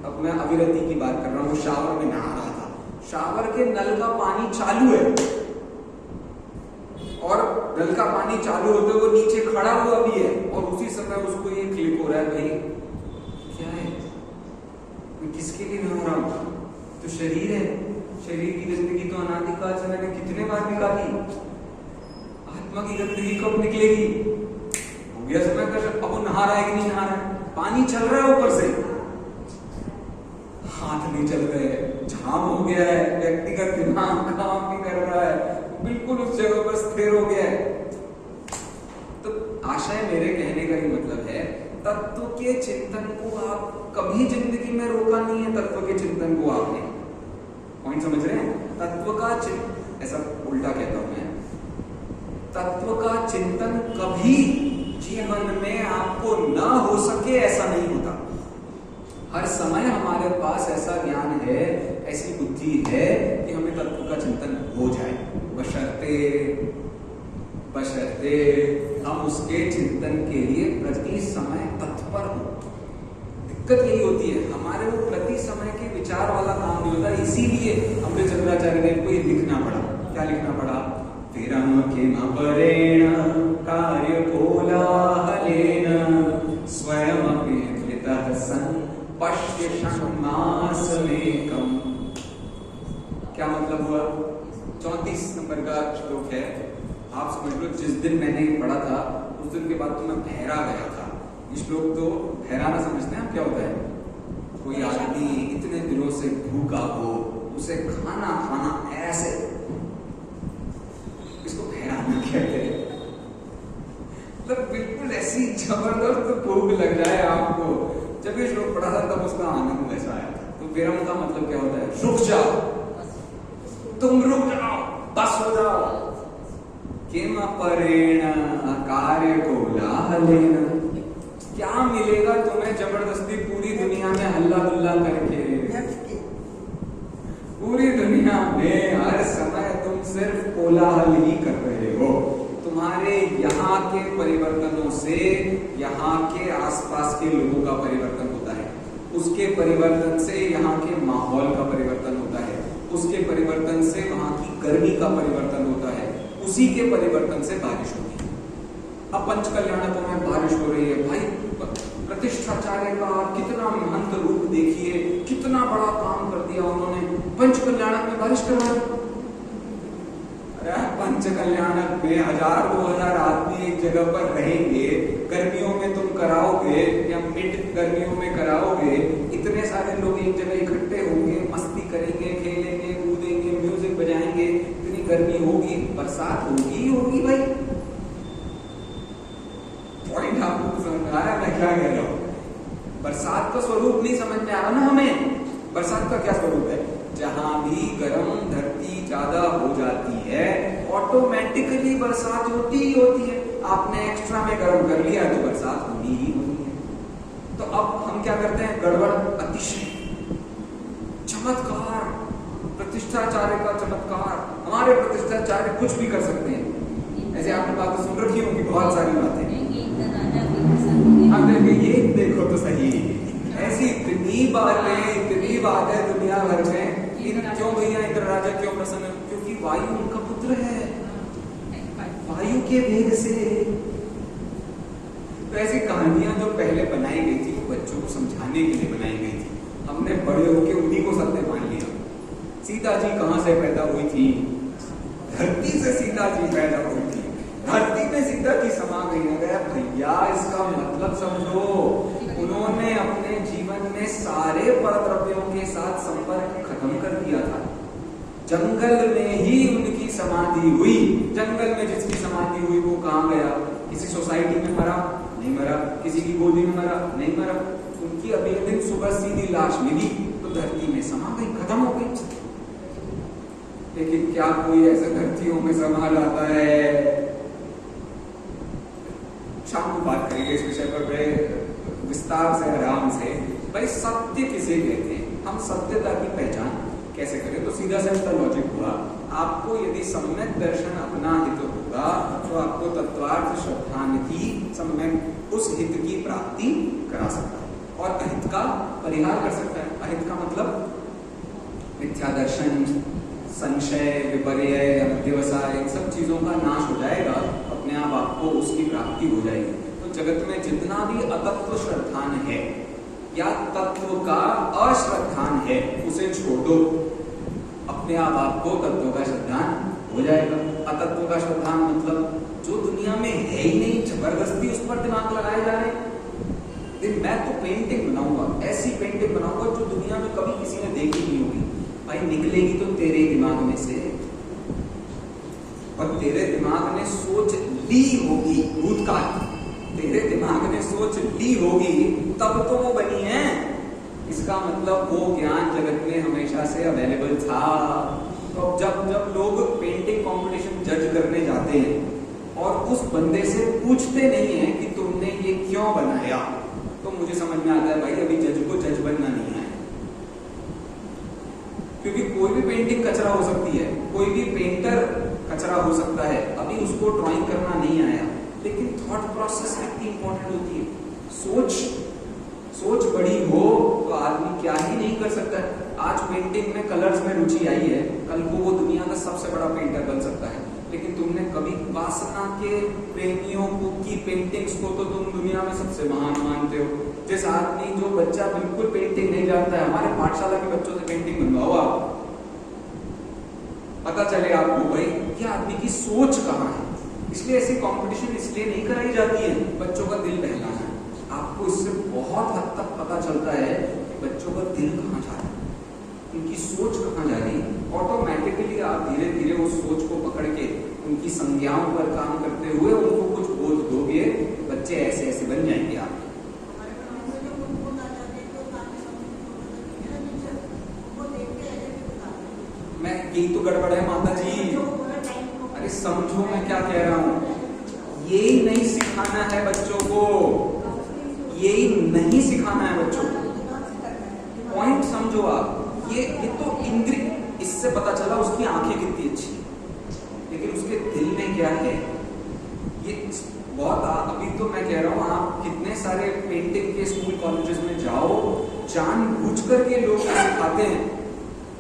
अब मैं अविरति की बात कर रहा हूँ, शावर में नहा रहा था, शावर के नल का पानी चालू है और नल का पानी चालू होते हुए नीचे खड़ा हुआ भी है, और उसी समय उसको ये क्लिक हो रहा है, भाई क्या है, मैं किसके लिए नहा रहा हूं? तो शरीर है, शरीर की गंदगी तो अनादिकाल से मैंने कितने बार निकाली, आत्मा की गंदगी कब निकलेगी? हो गया समय का। अब वो नहा रहा है कि नहीं नहा रहा है? पानी चल रहा है ऊपर से, हाथ नहीं चल रहे, झाम हो गया है, व्यक्तिगत दिमाग काम नहीं कर रहा है, बिल्कुल उस जगह पर स्थिर हो गया है। तो आशय मेरे कहने का ही मतलब है, तत्व के चिंतन को आप कभी जिंदगी में रोका नहीं है। तत्व के चिंतन को आपने, पॉइंट समझ रहे हैं? तत्व का चिंतन, ऐसा उल्टा कहता हूं मैं, तत्व का चिंतन कभी जीवन में आपको ना हो सके ऐसा नहीं होता। हर समय हमारे पास ऐसा ज्ञान है, ऐसी बुद्धि है कि हमें तत्व का चिंतन हो जाए, बशर्ते हम उसके चिंतन के लिए प्रति समय तत्पर हो। दिक्कत यही होती है, हमारे वो प्रति समय के विचार वाला काम नहीं होता, इसीलिए अमृत चंद्राचार्य देव को ये लिखना पड़ा। क्या लिखना पड़ा? विरम किम परेण कार्य कोलाहलेन स्वयं अपि कृतः सन् पश्य षण्मासमेकम्। क्या मतलब हुआ? 34 नंबर का श्लोक है, आप समझ लो जिस दिन मैंने पढ़ा था उस दिन के बाद तो मैं बहरा गया था। ये श्लोक तो बहराना समझते हैं आप क्या होता है? कोई आदमी इतने दिनों से भूखा हो, उसे खाना ऐसे, इसको बहराना कहते हैं। मतलब बिल्कुल ऐसी जबरदस्त भूख लग जाए आपको। जब ये श्लोक पढ़ा था तब उसका आनंद ऐसा आया था। तो विरम का मतलब क्या होता है? रुक जाओ, तुम रुक जाओ, बस हो जाओ। किम परेण कार्य कोलाहलेन, क्या मिलेगा तुम्हें जबरदस्ती पूरी दुनिया में हल्ला गुल्ला करके? पूरी दुनिया में हर समय तुम सिर्फ कोलाहल ही कर रहे हो। तुम्हारे यहाँ के परिवर्तनों से यहाँ के आसपास के लोगों का परिवर्तन होता है, उसके परिवर्तन से यहाँ के माहौल का परिवर्तन होता है, उसके परिवर्तन से वहां की गर्मी का परिवर्तन होता है, उसी के परिवर्तन से बारिश होती है। अब पंचकल्याणकों में बारिश हो रही है, भाई प्रतिष्ठाचार्य का कितना महंत रूप देखिए, कितना बड़ा काम कर दिया उन्होंने, पंचकल्याणक में बारिश करवा दी। अरे पंचकल्याणक में 1000-2000 आदमी एक जगह पर रहेंगे, गर्मियों में तुम कराओगे या मिड गर्मियों में कराओगे, इतने सारे लोग एक जगह इकट्ठे होंगे, मस्ती करेंगे, खेलेंगे, कूदेंगे, म्यूजिक बजाएंगे, इतनी गर्मी होगी, बरसात होगी होगी भाई। पॉइंट आपको समझ आ रहा है मैं क्या कह रहा हूँ? बरसात का स्वरूप नहीं समझ में आ रहा ना हमें। बरसात का क्या स्वरूप है? जहां भी गर्म धरती ज्यादा हो जाती है ऑटोमेटिकली बरसात होती ही होती है। आपने एक्स्ट्रा में गर्म कर लिया तो बरसात होनी ही होनी है। तो अब हम क्या करते हैं? गड़बड़, अतिशय, चमत्कार, प्रतिष्ठाचार्य का चमत्कार। हमारे प्रतिष्ठाचार्य कुछ भी कर सकते हैं। ऐसे आपने बातें सुन रखी होगी, बहुत सारी बातें। अब ये देखो तो सही, ऐसी इतनी बातें दुनिया भर में। क्यों भैया इंद्र राजा क्यों प्रसन्न? क्योंकि वायु उनका पुत्र है, वायु के वेग से। तो ऐसी कहानियां जो पहले बनाई गई थी वो बच्चों को समझाने के लिए बनाई गई थी। हमने बड़े होकर उन्हीं को सत्य मान लिया। सीता जी कहां से पैदा हुई थी? धरती से सीता जी पैदा हुई थी, धरती में सीता जी समा गई। अरे भैया इसका मतलब समझो, उन्होंने अपने जीवन में सारे परद्रव्यों के साथ संपर्क खत्म कर दिया था। जंगल में ही उनकी समाधि हुई। जंगल में जिसकी समाधि हुई वो कहां गया? किसी सोसाइटी में मरा? नहीं मरा। किसी की गोदी में मरा? नहीं मरा। उनकी अगले दिन सुबह सीधी लाश मिली तो धरती में समा गई, खत्म हो गई। लेकिन क्या कोई ऐसे धरतियों में समा जाता है? शाम को बात करेंगे इस विषय पर बड़े विस्तार से, आराम से। भाई सत्य किसे कहते हैं? हम सत्यता की पहचान कैसे करें? तो सीधा सा लॉजिक हुआ, आपको यदि सम्यक दर्शन अपना हित होगा तो आपको तत्वार्थ श्रद्धानिधि सम्यक उस हित की प्राप्ति करा सकता है और अहित का परिहार कर सकता है। अहित का मतलब मिथ्या दर्शन, संशय, विपर्य, अध्यवसाय, इन सब चीजों का नाश हो जाएगा, अपने आप आपको उसकी प्राप्ति हो जाएगी। तो जगत में जितना भी अतत्व श्रद्धान है या तत्व का अश्रद्धान है उसे छोड़ दो, अपने आप आपको तत्व का श्रद्धान हो जाएगा। अतत्व का श्रद्धान मतलब जो दुनिया में है ही नहीं, जबरदस्ती उस पर दिमाग लगाए जा रहे हैं। मैं तो पेंटिंग बनाऊंगा, ऐसी पेंटिंग बनाऊंगा जो दुनिया में कभी किसी ने देखी नहीं होगी। भाई निकलेगी तो तेरे दिमाग में से, और तेरे दिमाग ने सोच ली होगी, भूतकाल तेरे दिमाग ने सोच ली होगी तब तो वो बनी है। इसका मतलब वो ज्ञान जगत में हमेशा से अवेलेबल था। तो जब लोग पेंटिंग कंपटीशन जज करने जाते हैं और उस बंदे से पूछते नहीं है कि तुमने ये क्यों बनाया, तो मुझे समझ में आता है भाई अभी जज को जज बनना नहीं है। क्योंकि कोई भी पेंटिंग कचरा हो सकती है, कोई भी पेंटर कचरा हो सकता है, अभी उसको ड्राइंग करना नहीं आया, लेकिन थॉट प्रोसेस कितनी इंपॉर्टेंट होती है। सोच बड़ी हो तो आदमी क्या ही नहीं कर सकता है। आज पेंटिंग में कलर्स में रुचि आई है, कल को वो दुनिया का सबसे बड़ा पेंटर बन सकता है। लेकिन तुमने कभी वासना के प्रेमियों की पेंटिंग्स को तो तुम दुनिया में सबसे महान मानते हो। जिस आदमी, जो बच्चा बिल्कुल पेंटिंग नहीं जानता है, हमारे पाठशाला के बच्चों से पेंटिंग बनवाओ आप, पता चले आपको भाई कि आदमी की सोच कहाँ है। इसलिए ऐसी कंपटीशन इसलिए नहीं कराई जाती है बच्चों का दिल बहलाना है। आपको इससे बहुत हद तक पता चलता है कि बच्चों का दिल कहाँ जा रहा है, उनकी सोच कहाँ जा रही है। ऑटोमेटिकली आप धीरे धीरे उस सोच को पकड़ के उनकी संज्ञाओं पर काम करते हुए उनको कुछ बोध दोगे, बच्चे ऐसे ऐसे बन जाएंगे। आप मैं यही तो गड़बड़ है माता जी। अरे समझो मैं क्या कह रहा हूँ, ये नहीं सिखाना है बच्चों को, यही नहीं सिखाना है बच्चों को। पॉइंट समझो आप, ये तो इंद्रिय, इससे पता चला उसकी आंखें कितनी अच्छी, लेकिन उसके दिल में क्या है ये बहुत। अभी तो मैं कह रहा हूँ, आप कितने सारे पेंटिंग के स्कूल कॉलेजेस में जाओ, जानबूझ करके लोग सिखाते हैं।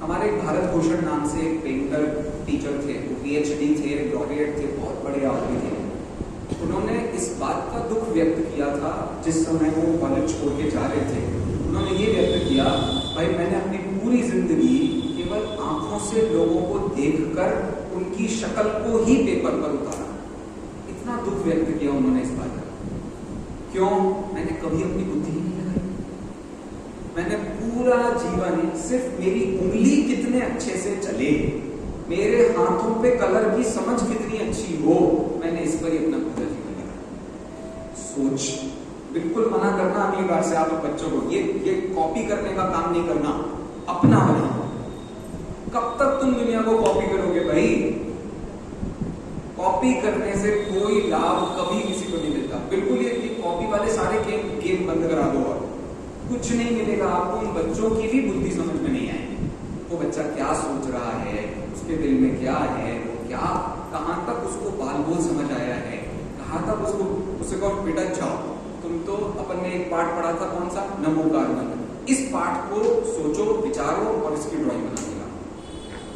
हमारे भारत भूषण नाम से एक पेंटर टीचर थे, वो PhD थे, लॉरिएट थे, बहुत बड़े आदमी थे। उन्होंने इस बात का दुख व्यक्त किया था जिस समय वो कॉलेज छोड़ के जा रहे थे। उन्होंने ये व्यक्त किया, भाई मैंने अपनी पूरी जिंदगी केवल आंखों से लोगों को देखकर उनकी शक्ल को ही पेपर पर उतारा। इतना दुख व्यक्त किया उन्होंने इस बात का। क्यों? मैंने कभी अपनी बुद्धि ही नहीं लगाई। मैंने पूरा जीवन सिर्फ मेरी उंगली कितने अच्छे से चले, मेरे हाथों पे कलर की समझ कितनी अच्छी हो, मैंने इस पर ही अपना पूरा जीवन लगाया। सोच, बिल्कुल मना करना अगली बार से आप बच्चों को, ये कॉपी करने का काम नहीं करना, अपना बनाओ। कब तक तुम दुनिया को कॉपी करोगे भाई? कॉपी करने से कोई लाभ कभी किसी को नहीं मिलता। बिल्कुल ये कॉपी वाले सारे गेम बंद करा दो, और कुछ नहीं मिलेगा आपको। उन बच्चों की भी बुद्धि समझ में नहीं आएगी। वो बच्चा क्या सोच रहा है, उसके दिल में क्या है, वो क्या, कहां तक उसको बाल बोल समझ आया है, कहां तक उससे कहो बेटा जाओ, तुम तो अपन ने एक पाठ पढ़ा था, कौन सा, नमोकार मंत्र, इस पाठ को सोचो, विचारो और इसकी ड्राइंग बना देगा।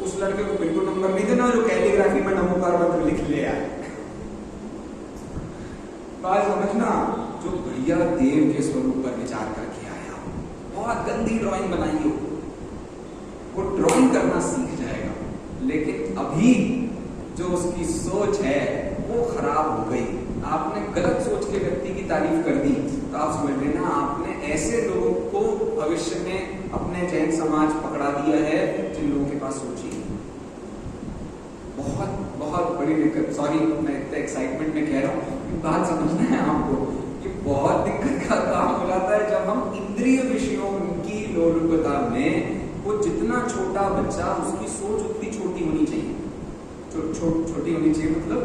उस लड़के को बिल्कुल नंबर नहीं देना जो कैलीग्राफी में नमोकार मंत्र लिख ले आए। बात समझना, जो भैया देव के स्वरूप पर विचार करके आया, बहुत गंदी ड्राइंग बनाई हो, वो ड्राइंग करना सीख जाएगा। लेकिन अभी जो उसकी सोच है वो खराब हो गई। आपने गलत सोच के व्यक्ति की तारीफ कर दी, तो आप समझ लेना आपने ऐसे लोगों को भविष्य में अपने जैन समाज पकड़ा दिया है जिन लोगों के पास सोची। बहुत बहुत बड़ी दिक्कत, सॉरी मैं इतने एक्साइटमेंट में कह रहा हूँ, बात समझना है आपको, ये बहुत दिक्कत का काम हो जाता है जब हम इंद्रिय विषयों की लोलुपता में, वो जितना छोटा बच्चा, उसकी सोच उतनी छोटी होनी चाहिए। छोटी होनी चाहिए मतलब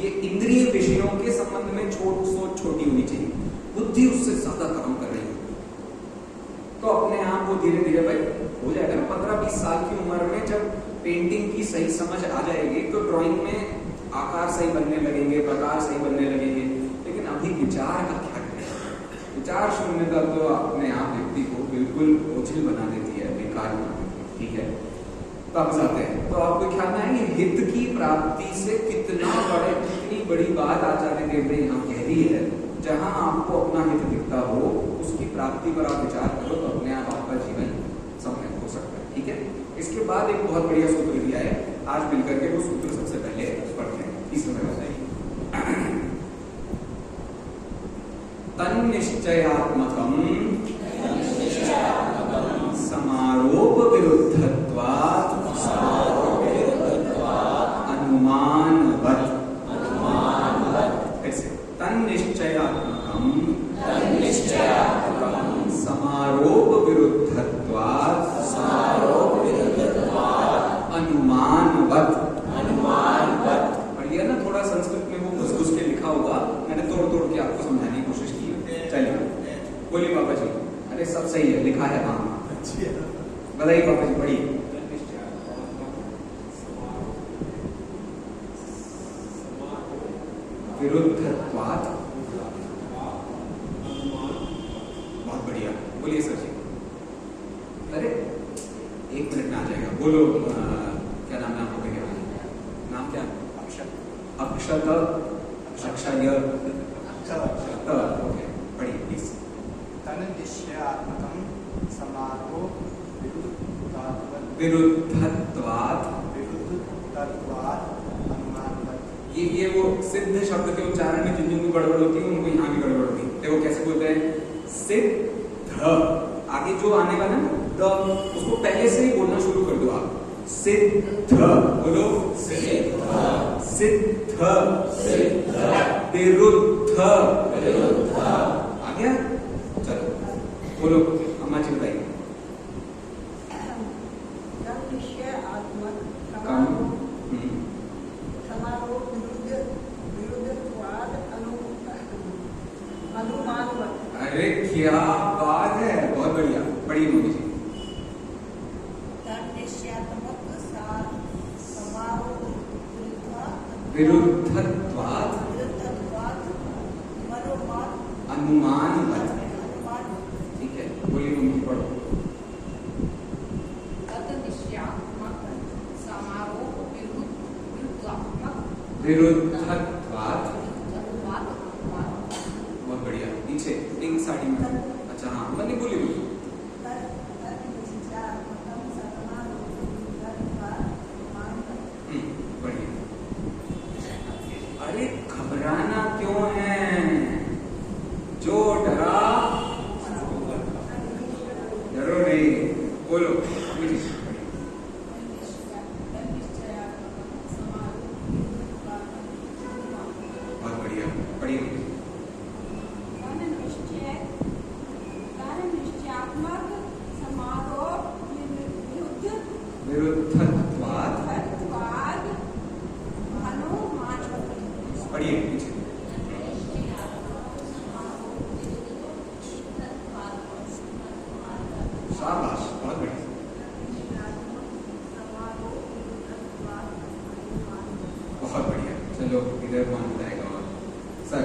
ये इंद्रिय विषयों के संबंध में सोच छोटी होनी चाहिए, बुद्धि उससे ज्यादा काम कर रही है। तो अपने आप वो धीरे धीरे भाई हो जाएगा ना। 15-20 साल की उम्र में जब पेंटिंग की सही समझ आ जाएगी तो ड्राइंग में आकार सही बनने लगेंगे, प्रकार सही बनने लगेंगे। लेकिन अभी विचार का क्या करें? विचार शून्यता तो अपने आप व्यक्ति को बिल्कुल ओझिल बना देती है, बेकार बना देती है। ठीक है, वापस आते हैं। तो आपको ख्याल है कि हित की प्राप्ति से कितनी बड़ी बात आचार्य देव ने यहाँ कह दी है। जहां आपको अपना हित दिखता हो, उसकी प्राप्ति पर आप विचार करो, तो अपने आप आपका जीवन सम्यक हो सकता है। ठीक है, इसके बाद एक बहुत बढ़िया सूत्र दिया है, आज मिलकर के वो सूत्र सबसे पहले पढ़ते हैं। इस समय बताइए, तन्निश्चयात्मकम् समारोप विरुद्धत्वात् अनुमानवत्। ऐसे तन्निश्चयात्मकम् समारोप विरुद्धत्वात् अनुमानवत्। बढ़िया ना, थोड़ा संस्कृत में वो घुस के लिखा होगा, मैंने तोड़ के आपको समझाने की कोशिश की है। चलिए बोलिए पापा जी। अरे सब सही है, लिखा है वहां, बताइए पापा जी, पढ़िए। विरुद्धत्वात्, बहुत बढ़िया, बोलिए सर जी। अरे 1 मिनट में आ जाएगा, बोलो। क्या नाम है आपको? क्या नाम? क्या? अक्षत, अक्षय, ओके, पढ़िए प्लीज। तन्निश्चयात्मकं समारोप विरुद्धत्वात् अनुमानवत्। ये वो सिद्ध शब्द के उच्चारण में जिन भी गड़बड़ होती है उनको यहाँ भी गड़बड़ होती है। देखो कैसे बोलते हैं, सिद्ध, आगे जो आने वाला ना द, उसको पहले से ही बोलना शुरू कर दो आप। सिद्ध, बोलो सिद्ध, सिद्ध, विरुद्ध, आ गया? चलो बोलो, अम्मा जी बताइए। अरे पढ़िए मम्मी जी। विरुद्धत्वात् अनुमानवत्। ठीक है, बोलिए मम्मी जी, पढ़ो। विरुद्धत्वात्, बहुत बढ़िया। नीचे पिंक साड़ी में, अच्छा हाँ मैंने बोली बोली। बढ़िया। अरे घबराना क्यों है, जो डरा डरो नहीं, बोलो मुझे। बहुत बढ़िया, पढ़िए। विरुद्धत्वात्, पढ़िए नीचे। शाबाश, बहुत बढ़िया। बहुत बढ़िया, चलो इधर मान जाएगा। और सर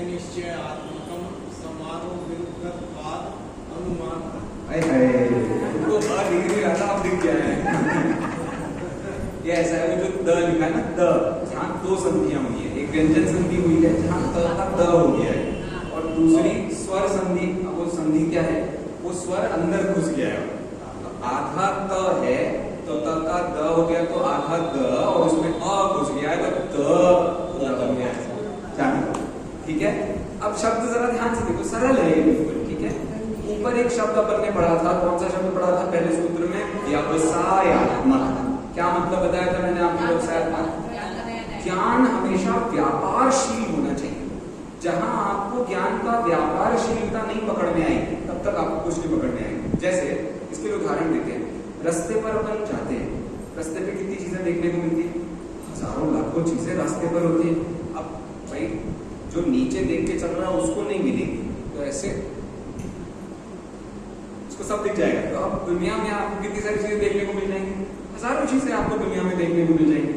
निश्चयात्मकम समारोह विरुद्धत्वात् अनुमान। वो डिग्री आता अब दिख गया है। ये ऐसा है, वो जो द लिखा है ना, द, जहाँ दो संधियां हुई है, एक व्यंजन संधि हुई है जहाँ त का द हो गया है, और दूसरी स्वर संधि। वो संधि क्या है, वो स्वर अंदर घुस गया है। आधा त है तो त का द हो गया, तो आधा द, और उसमें अ घुस गया है तो द पूरा बन गया है। ठीक है, अब शब्द जरा ध्यान से देखो, सरल है ये बिल्कुल। ठीक है, ऊपर एक शब्द अपन ने पढ़ा था, कौन सा शब्द पढ़ा था पहले सूत्र में, व्यवसायात्मक। क्या मतलब बताया था मैंने आपको व्यवसायात्मक? ज्ञान हमेशा व्यापारशील होना चाहिए। जहां आपको ज्ञान का व्यापारशीलता नहीं पकड़ में आएगी तब तक आपको कुछ नहीं पकड़ में आएगी। जैसे इसके लिए उदाहरण देते हैं, रास्ते पर अपन जाते हैं, रास्ते पे कितनी चीजें देखने को मिलती है, हजारों लाखों चीजें रास्ते पर होती है। अब भाई जो नीचे देख के चल रहा है उसको नहीं मिलेगी, तो ऐसे उसको सब दिख जाएगा। तो अब दुनिया में आपको कितनी सारी चीजें देखने को मिल जाएंगी, हजारों चीजें आपको दुनिया में देखने को मिल जाएंगी।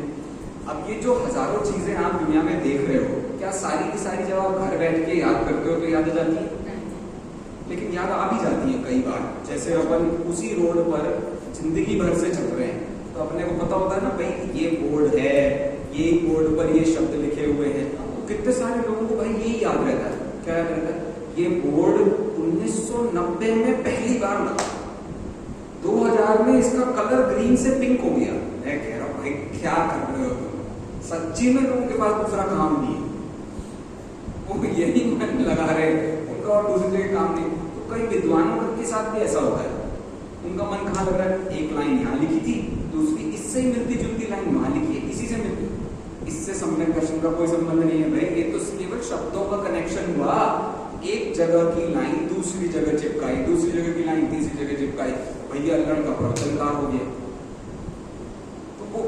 अब ये जो हजारों चीजें आप दुनिया में देख रहे हो, क्या सारी की सारी जब आप घर बैठ के याद करते हो तो याद आ जाती है? लेकिन याद आ भी जाती है कई बार। जैसे अपन उसी रोड पर जिंदगी भर से चल रहे हैं तो अपने को पता होता है ना, भाई ये बोर्ड है, ये बोर्ड पर ये शब्द लिखे हुए हैं। कितने सारे लोगों को भाई यही याद रहता है। क्या याद रहता है? ये बोर्ड 1990 में पहली बार लगा, 2000 में इसका कलर ग्रीन से पिंक हो गया। मैं कह रहा हूँ भाई क्या कर रहे हो तुम, सच्ची में लोगों के पास दूसरा काम नहीं है, वो यही मन लगा रहे, उनका और दूसरी जगह काम नहीं। तो कई विद्वानों के साथ भी ऐसा होता है, उनका मन कहाँ लग रहा है, एक लाइन यहाँ लिखी थी, दूसरी इससे ही मिलती जुलती लाइन वहां लिखी है, इसी से मिलती, इससे सम्यक दर्शन का कोई संबंध नहीं है भाई। ये तो केवल शब्दों का कनेक्शन हुआ, एक जगह की लाइन दूसरी जगह चिपकाई, दूसरी जगह की लाइन तीसरी जगह चिपकाई, भैया अल्लाह का प्रवचनकार हो गया। तो वो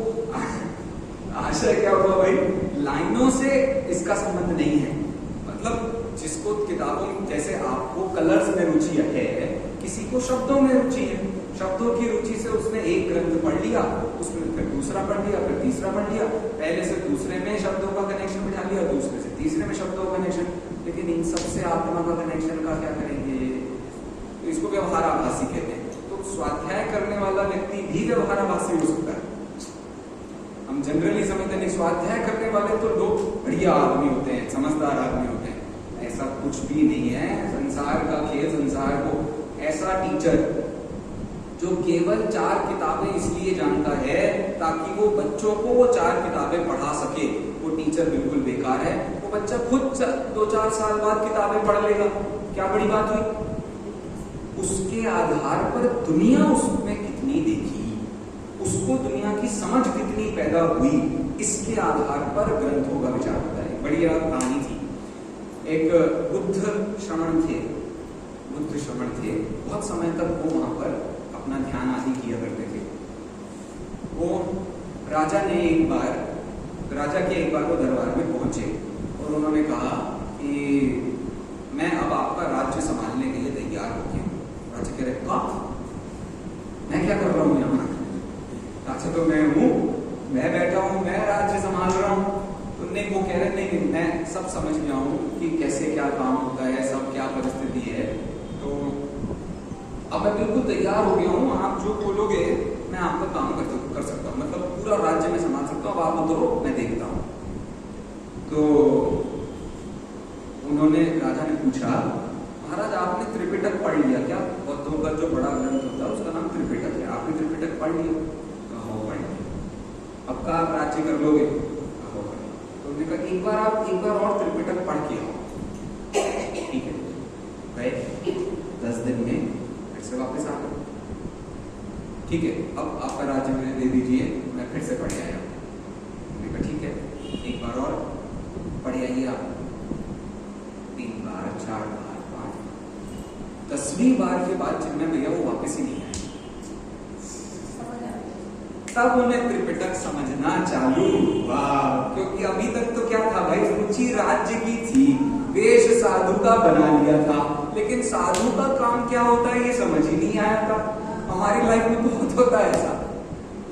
आशय क्या हुआ भाई, लाइनों से इसका संबंध नहीं है। मतलब जिसको किताबों, जैसे आपको कलर्स में रुचि है, किसी को शब्दों में रुचि है, शब्दों की रुचि से उसने एक ग्रंथ पढ़ लिया, उसमें फिर दूसरा पढ़ लिया, फिर तीसरा पढ़ लिया, पहले से दूसरे में शब्दों का कनेक्शन बिठा लिया, दूसरे से तीसरे में शब्दों का कनेक्शन। लेकिन इन सबसे आत्मा का कनेक्शन का क्या करेंगे? तो इसको व्यवहाराभासी कहते हैं। तो स्वाध्याय करने वाला व्यक्ति भी व्यवहाराभासी हो सकता है। हम जनरली समझते हैं स्वाध्याय करने वाले तो लोग बढ़िया आदमी होते हैं, समझदार आदमी होते हैं। ऐसा कुछ भी नहीं है। संसार का खेल, संसार को ऐसा टीचर जो केवल 4 किताबें इसलिए जानता है ताकि वो बच्चों को वो 4 किताबें पढ़ा सके, वो टीचर बिल्कुल बेकार है। वो बच्चा खुद 2-4 साल बाद किताबें पढ़ लेगा, क्या बड़ी बात हुई? उसके आधार पर दुनिया उसमें कितनी देखी, उसको दुनिया की समझ कितनी पैदा हुई, इसके आधार पर ग्रंथों का विचार होता है। बढ़िया कहानी थी। एक बुद्ध श्रमण थे, बहुत समय तक वो वहां पर अपना ध्यान आदि किया करते थे। वो राजा के एक बार वो दरबार में पहुंचे और उन्होंने कहा कि मैं अब आपका राज्य संभालने के लिए तैयार हो गया। मैं क्या कर रहा हूँ यहाँ? राजा तो मैं हूँ, मैं बैठा हूँ, मैं राज्य संभाल रहा हूँ। तो नहीं, वो कह रहे नहीं, मैं सब समझ गया हूँ कि कैसे क्या काम होता है, सब क्या परिस्थिति है। तो अब मैं बिल्कुल तैयार हो गया हूँ, आप जो बोलोगे मैं आपका काम कर सकता हूँ, मतलब पूरा राज्य में संभाल सकता हूँ, आप उतरो मैं देखता हूँ। तो उन्होंने, राजा ने पूछा, महाराज आपने त्रिपिटक पढ़ लिया क्या? बौद्धों का जो बड़ा ग्रंथ होता है उसका नाम त्रिपिटक है, आपने त्रिपिटक पढ़ लिया? कहो पढ़ लिया। अब का आप राज्य कर लोगे? कहो कर लो। तो उन्होंने कहा एक बार और त्रिपिटक पढ़ के आओ। ठीक है भाई, 10 दिन में फिर से वापस आ गए। ठीक है, अब आपका राज्य मुझे दे दीजिए, मैं फिर से पढ़ आया। उन्होंने कहा ठीक है, एक बार और पढ़ आइए आप। 3 बार, 4 बार, 5, 10वीं बार के बाद जिनमें भैया वो वापस ही नहीं आए। तब उन्हें त्रिपिटक समझना चालू हुआ, क्योंकि अभी तक तो क्या था भाई, रुचि राज्य की थी, वेश साधु का बना लिया था, लेकिन साधु का काम क्या होता है ये समझ ही नहीं आया था। हमारी लाइफ में बहुत होता है ऐसा,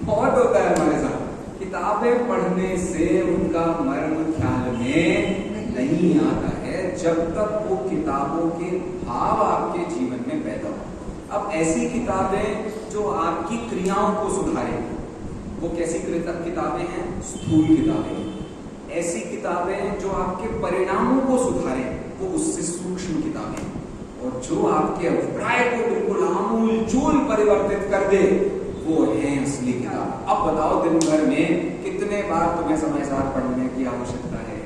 बहुत होता है हमारे साथ। किताबें पढ़ने से उनका मर्म ख्याल में नहीं आता है जब तक वो किताबों के भाव आपके जीवन में पैदा हो। अब ऐसी किताबें जो आपकी क्रियाओं को सुधारे, वो कैसी किताबें हैं? स्थूल किताबें। ऐसी किताबें जो आपके परिणामों को सुधारे, वो उससे सूक्ष्म किताबें। और जो आपके अभिप्राय को बिल्कुल आमूल चूल परिवर्तित कर दे, वो है असली किताब। अब बताओ दिन भर में कितने बार तुम्हें समय साथ पढ़ने की आवश्यकता है?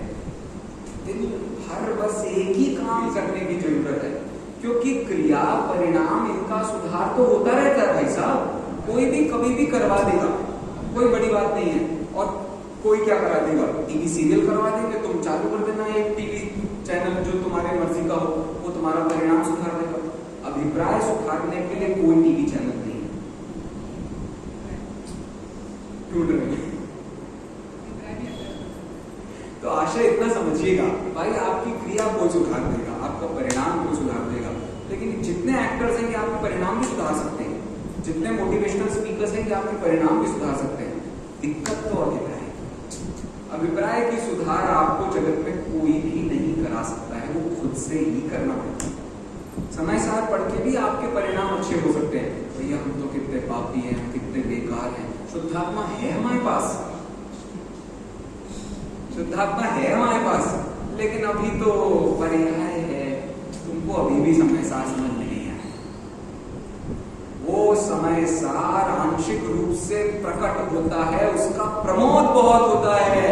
दिन भर बस एक ही काम करने की जरूरत है, क्योंकि क्रिया परिणाम इनका सुधार तो होता रहता है भाई साहब। कोई भी कभी भी करवा देगा, कोई बड़ी बात नहीं है। और कोई क्या करा देगा? टीवी सीरियल करवा देंगे, तुम चालू कर देना एक टीवी चैनल जो तुम्हारे मर्जी का हो, वो तुम्हारा परिणाम सुधार देगा। अभिप्राय सुधारने के लिए कोई टीवी चैनल नहीं है। ढूंढ रहे हैं। तो आशा इतना समझिएगा भाई, आपकी क्रिया को सुधार देगा, आपका परिणाम को सुधार देगा। लेकिन जितने एक्टर्स हैं कि आपके परिणाम भी सुधार सकते हैं, जितने मोटिवेशनल स्पीकर्स हैं कि आपके परिणाम भी सुधार सकते हैं। दिक्कत तो अभिप्राय की सुधार आपको जगत में कोई भी नहीं करा सकता है, वो खुद से ही करना पड़ता है। समय साथ पढ़ के भी आपके परिणाम अच्छे हो सकते हैं। भैया हम तो कितने पापी हैं, हम कितने बेकार हैं। शुद्धात्मा है हमारे पास, शुद्धात्मा है हमारे पास, लेकिन अभी तो पर्याय है, तुमको अभी भी समय सार समझ नहीं आया। वो समय सार आंशिक रूप से प्रकट होता है, उसका प्रमोद बहुत होता है,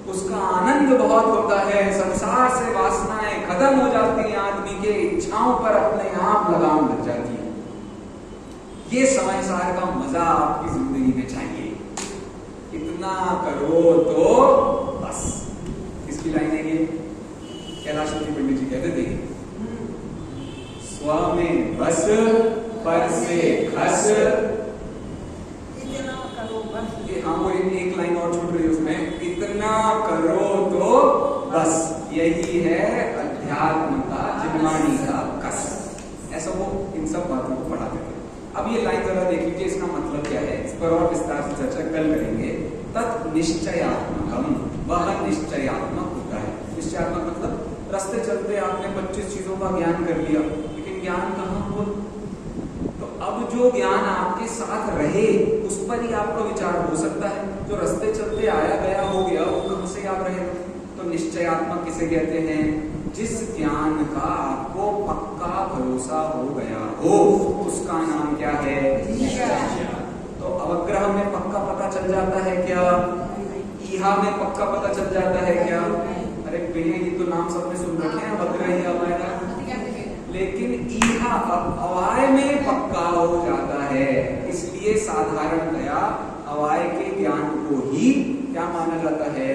उसका आनंद बहुत होता है। संसार से वासनाएं खत्म हो जाती हैं, आदमी के इच्छाओं पर अपने आप लगाम लग जाती है। ये समय सार का मजा आपकी जिंदगी में चाहिए। इतना करो तो बस। किसकी लाइन है ये? कैलाश पंडित जी कहते थे, स्व में बस पर से खस। हाँ, वो एक लाइन और छूट रही उसमें, इतना करो तो बस। यही है अध्यात्म का, जिनवाणी का कस। ऐसा वो इन सब बातों को पढ़ाते थे। अब ये लाइन जरा देख लीजिए, इसका मतलब क्या है, इस पर और विस्तार से चर्चा कल करेंगे। तत् निश्चयात्मकम, वह निश्चयात्मक होता है। निश्चयात्मक मतलब रास्ते चलते आपने 25 चीजों का ज्ञान कर लिया, लेकिन ज्ञान कहाँ हो? तो अब जो ज्ञान आपके साथ रहे उस पर ही आपका विचार हो सकता है। जो रास्ते चलते आया गया हो गया, वो कहाँ से याद रहेगा? तो निश्चयात्मक किसे कहते हैं? जिस ज्ञान का आपको पक्का भरोसा हो गया हो, उसका नाम क्या है? निश्चय। तो अवग्रह में पक्का पता चल जाता है क्या? ईहा में पक्का पता चल जाता है क्या? अरे भैया ये तो नाम सबने सुन रखे हैं, अवग्रह ही अवग्रह, लेकिन ईहा अवाय में पक्का हो जाता है। इसलिए साधारणतया अवाय के ज्ञान को ही क्या माना जाता है?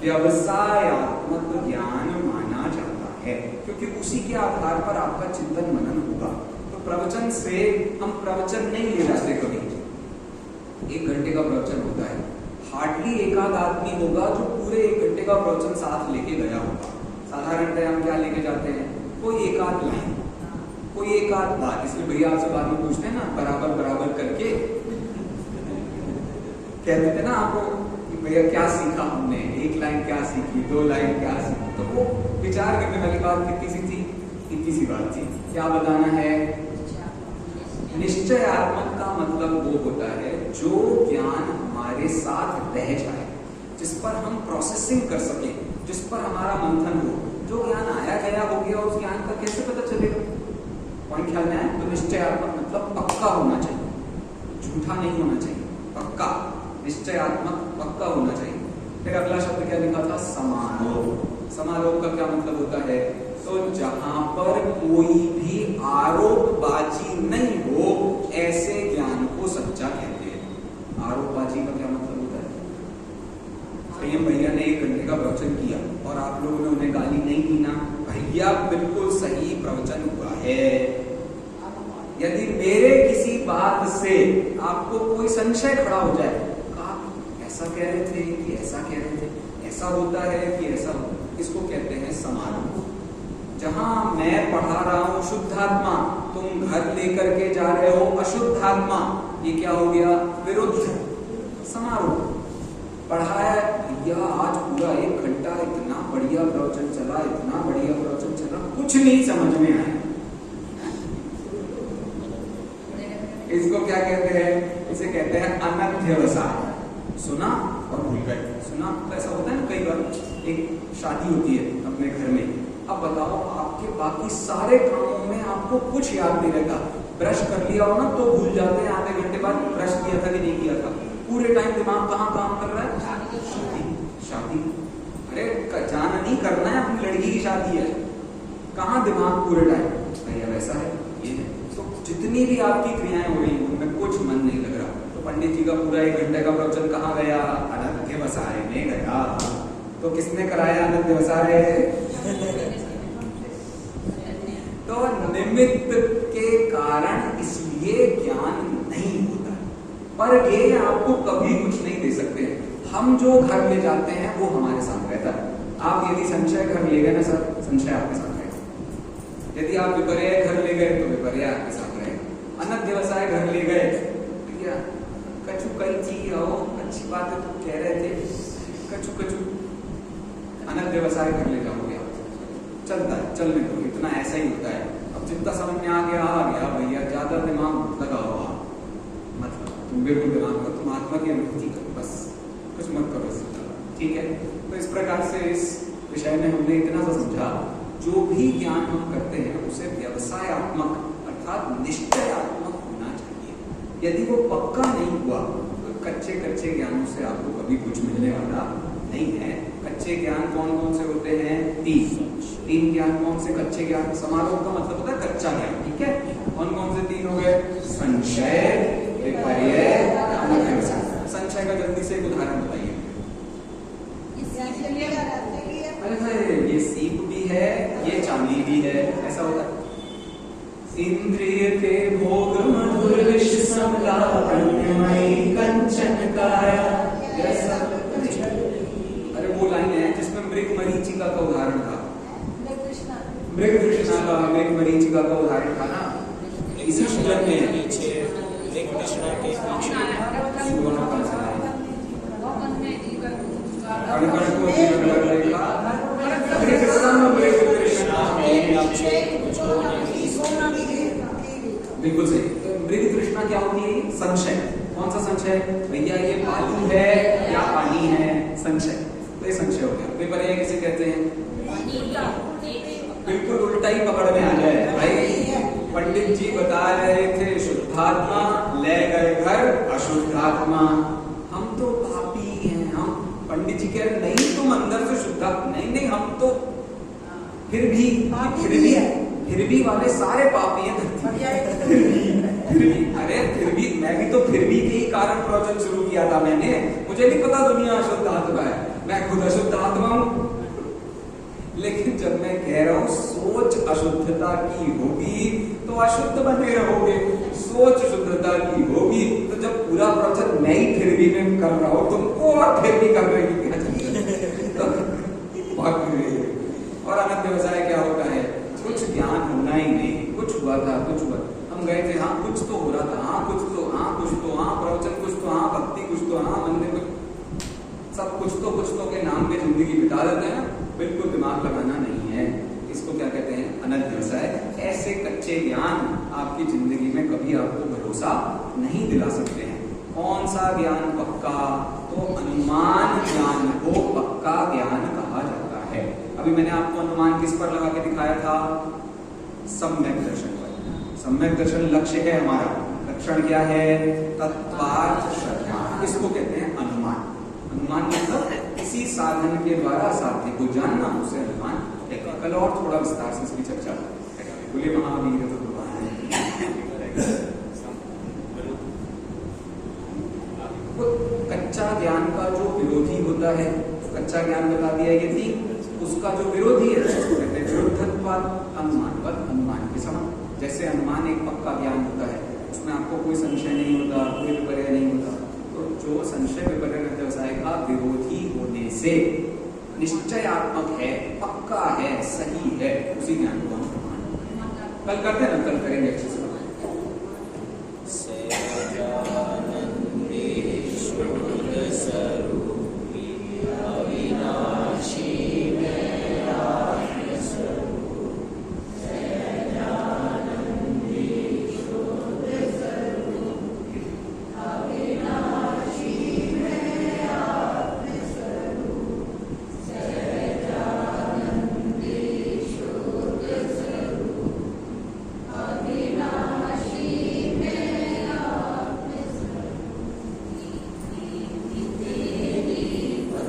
व्यवसायात्मक ज्ञान माना जाता है, क्योंकि उसी के आधार पर आपका चिंतन मनन होगा। तो प्रवचन से हम प्रवचन नहीं ले जाते कभी। 1 घंटे का प्रवचन होता है, हार्डली एकाध आदमी होगा जो पूरे 1 घंटे का प्रवचन साथ लेके गया होगा। साधारणतः हम क्या लेके जाते हैं? कोई एकाध लाइन, कोई एक आध बात, इसलिए भैया आपसे बाद में पूछते हैं ना बराबर बराबर करके कह देते ना आपको कि भैया क्या सीखा हमने, एक लाइन क्या सीखी, 2 लाइन क्या सीखी, तो वो विचार करने वाली बात कितनी सी थी, इतनी सी बात थी। क्या बताना है? निश्चयात्मक का मतलब वो होता है जो ज्ञान हमारे साथ रह जाए, जिस पर हम प्रोसेसिंग कर सके, जिस पर हमारा मंथन हो। जो ज्ञान आया गया हो गया, उस ज्ञान का कैसे पता चलेगा? पॉइंट ख्याल में है? तो निश्चयात्मक मतलब पक्का होना चाहिए, झूठा नहीं होना चाहिए, पक्का। निश्चयात्मक पक्का होना चाहिए। फिर अगला शब्द क्या लिखा था? समारोह। समारोह का क्या मतलब होता है? तो जहां पर कोई भी आरोपबाजी नहीं हो, ऐसे ज्ञान को सच्चा कहते हैं। आरोपबाजी का क्या मतलब होता है? संयम भैया ने 1 घंटे का प्रवचन किया और आप लोगों ने उन्हें गाली नहीं दी ना, भैया बिल्कुल सही प्रवचन हुआ है। यदि मेरे किसी बात से आपको कोई संशय खड़ा हो जाए, कहा ऐसा कह रहे थे कि ऐसा कह रहे थे, ऐसा होता है कि ऐसा, इसको कहते हैं समारोह। जहां मैं पढ़ा रहा हूं शुद्धात्मा, तुम घर लेकर के जा रहे हो अशुद्धात्मा, ये क्या हो गया? विरुद्ध समारोह। पढ़ाया भैया आज पूरा 1 घंटा, इतना बढ़िया प्रवचन चला, इतना बढ़िया प्रवचन चला, कुछ नहीं समझ में आया। इसको क्या कहते हैं? इसे कहते हैं अनध्यवसाय। सुना और भूल गए। सुना तो ऐसा होता है ना, कई बार एक शादी होती है अपने घर में, अब बताओ आपके बाकी सारे कामों में आपको कुछ याद नहीं रहता, ब्रश कर लिया हो ना तो भूल जाते हैं आधे घंटे बाद ब्रश किया था कि नहीं किया था। पूरे टाइम दिमाग कहाँ काम कर रहा है? शादी शादी। अरे जाना नहीं करना है, अपनी लड़की की शादी है, कहाँ दिमाग पूरे टाइम? भैया वैसा है, ये है। तो जितनी भी आपकी क्रियाएं हो रही हैं उनमें कुछ मन नहीं लग रहा, तो पंडित जी का पूरा 1 घंटे का प्रवचन कहाँ गया? अनध्यवसाय में गया। तो किसने कराया अनध्यवसाय? तो निमित्त के कारण इसलिए ज्ञान नहीं होता, पर ये आपको कभी कुछ नहीं दे सकते। हम जो घर ले जाते हैं वो हमारे साथ रहता है। आप यदि संशय घर ले गए ना सर, संशय आपके साथ रहेगा। यदि आप विपर्य घर ले गए तो विपर्य आपके साथ रहेगा। अनध्यवसाय घर ले गए, भैया कछु कई थी, आओ अच्छी बात है तो कह रहे थे, कछु कछु अनध्यवसाय घर ले जाओगे आप, चलता है, चलने दो, इतना ऐसा ही होता है। अब जितना समझ में आ गया भैया, ज्यादा दिमाग लगाओ आप, मतलब तुम बिल्कुल दिमाग मत, तुम आत्मा की अनुभूति करो, बस कुछ मत करो इससे, ठीक है। तो इस प्रकार से इस विषय में हमने इतना सा समझा, जो भी ज्ञान हम करते हैं उसे व्यवसायत्मक अर्थात निश्चयात्मक होना चाहिए। यदि वो पक्का नहीं हुआ तो कच्चे कच्चे ज्ञानों से आपको कभी कुछ मिलने वाला नहीं है। कच्चे ज्ञान कौन कौन से होते हैं? 3 ज्ञान कौन से कच्चे ज्ञान? समारोह का मतलब होता है कच्चा ज्ञान, ठीक है। कौन कौन से 3 हो गए? संशय, विपर्य, अनध्यवसाय। संशय का जल्दी से एक उदाहरण बताइए। अरे ये सीप भी है, ये चांदी भी है, ऐसा होता है। इंद्रिय के भोग मधुर विष समलापन्यमयी कंचन काया। अरे वो लाइन है जिसमें मृग मरीचिका का उदाहरण था, मृग तृष्णा का, मृग मरीचिका का उदाहरण था ना, इसी श्लोक में पीछे मृग तृष्णा के पीछे सुवर्ण का सलाह कण-कण को जीवन कर लेगा। मृग सम मृग तृष्णा बिल्कुल सही। तो मृग तृष्णा क्या होती है? संशय। कौन सा संशय? भैया ये बालू है या पानी है? संशय। तो ये संशय हो गया। विपर्य किसे कहते हैं? बिल्कुल उल्टा ही पकड़ में आ जाए भाई। पंडित जी बता रहे थे शुद्धात्मा, ले गए घर अशुद्धात्मा। हम तो पापी हैं, हम। पंडित जी कह रहे नहीं तुम अंदर से शुद्धात्मा, नहीं हम तो फिर भी वाले सारे पापी हैं। फिर भी मैं भी तो फिर भी के ही कारण प्रवचन शुरू किया था मैंने। मुझे नहीं पता दुनिया अशुद्ध आत्मा है, मैं खुद अशुद्ध आत्मा हूं। लेकिन जब मैं कह रहा हूं सोच अशुद्धता की होगी तो अशुद्ध बने रहोगे, सोच शुद्धता की होगी तो जब पूरा प्रवचन मैं ही फिर भी में कर रहा हूं तुमको और फिर भी कर रहे हो क्या और अनंत व्यवसाय क्या होता है? कुछ ज्ञान होना ही नहीं, कुछ हुआ था, कुछ हुआ, हम गए थे, हाँ कुछ तो हो रहा था, हाँ कुछ तो, हाँ प्रवचन कुछ तो, हाँ भक्ति कुछ तो, हाँ मंदिर कुछ, सब कुछ तो के नाम पे जिंदगी बिता देते हैं, बिल्कुल दिमाग लगाना नहीं है। इसको क्या कहते हैं? अनध्यवसाय। ऐसे कच्चे ज्ञान आपकी जिंदगी में कभी आपको भरोसा नहीं दिला सकते हैं। कौन सा ज्ञान पक्का? तो अनुमान ज्ञान को पक्का ज्ञान कहा जाता है। अभी मैंने आपको अनुमान किस पर लगा के दिखाया था? सम्यक दर्शन पर। सम्यक दर्शन लक्ष्य है हमारा, लक्षण क्या है? तत्वार्थ श्रद्धा। इसको कहते हैं अनुमान। अनुमान मतलब किसी साधन के द्वारा साध्य को जानना, उसे अनुमान कहते हैं। कल और थोड़ा विस्तार से इसकी चर्चा बोलिए। महावीर तो कच्चा ज्ञान का जो विरोधी होता है, कच्चा ज्ञान बता दिया यदि उसका जो विरोधी है उसको कहते हैं विरुद्धत्वाद अनुमानवत, अनुमान के समान। जैसे अनुमान एक पक्का ज्ञान होता है, उसमें आपको कोई संशय नहीं होता, कोई विपर्य नहीं होता। तो जो संशय विपर्य व्यवसाय का विरोधी होने से निश्चयात्मक है, पक्का है, सही है, उसी ज्ञान को हम अनुमान कल करते हैं ना, कल करेंगे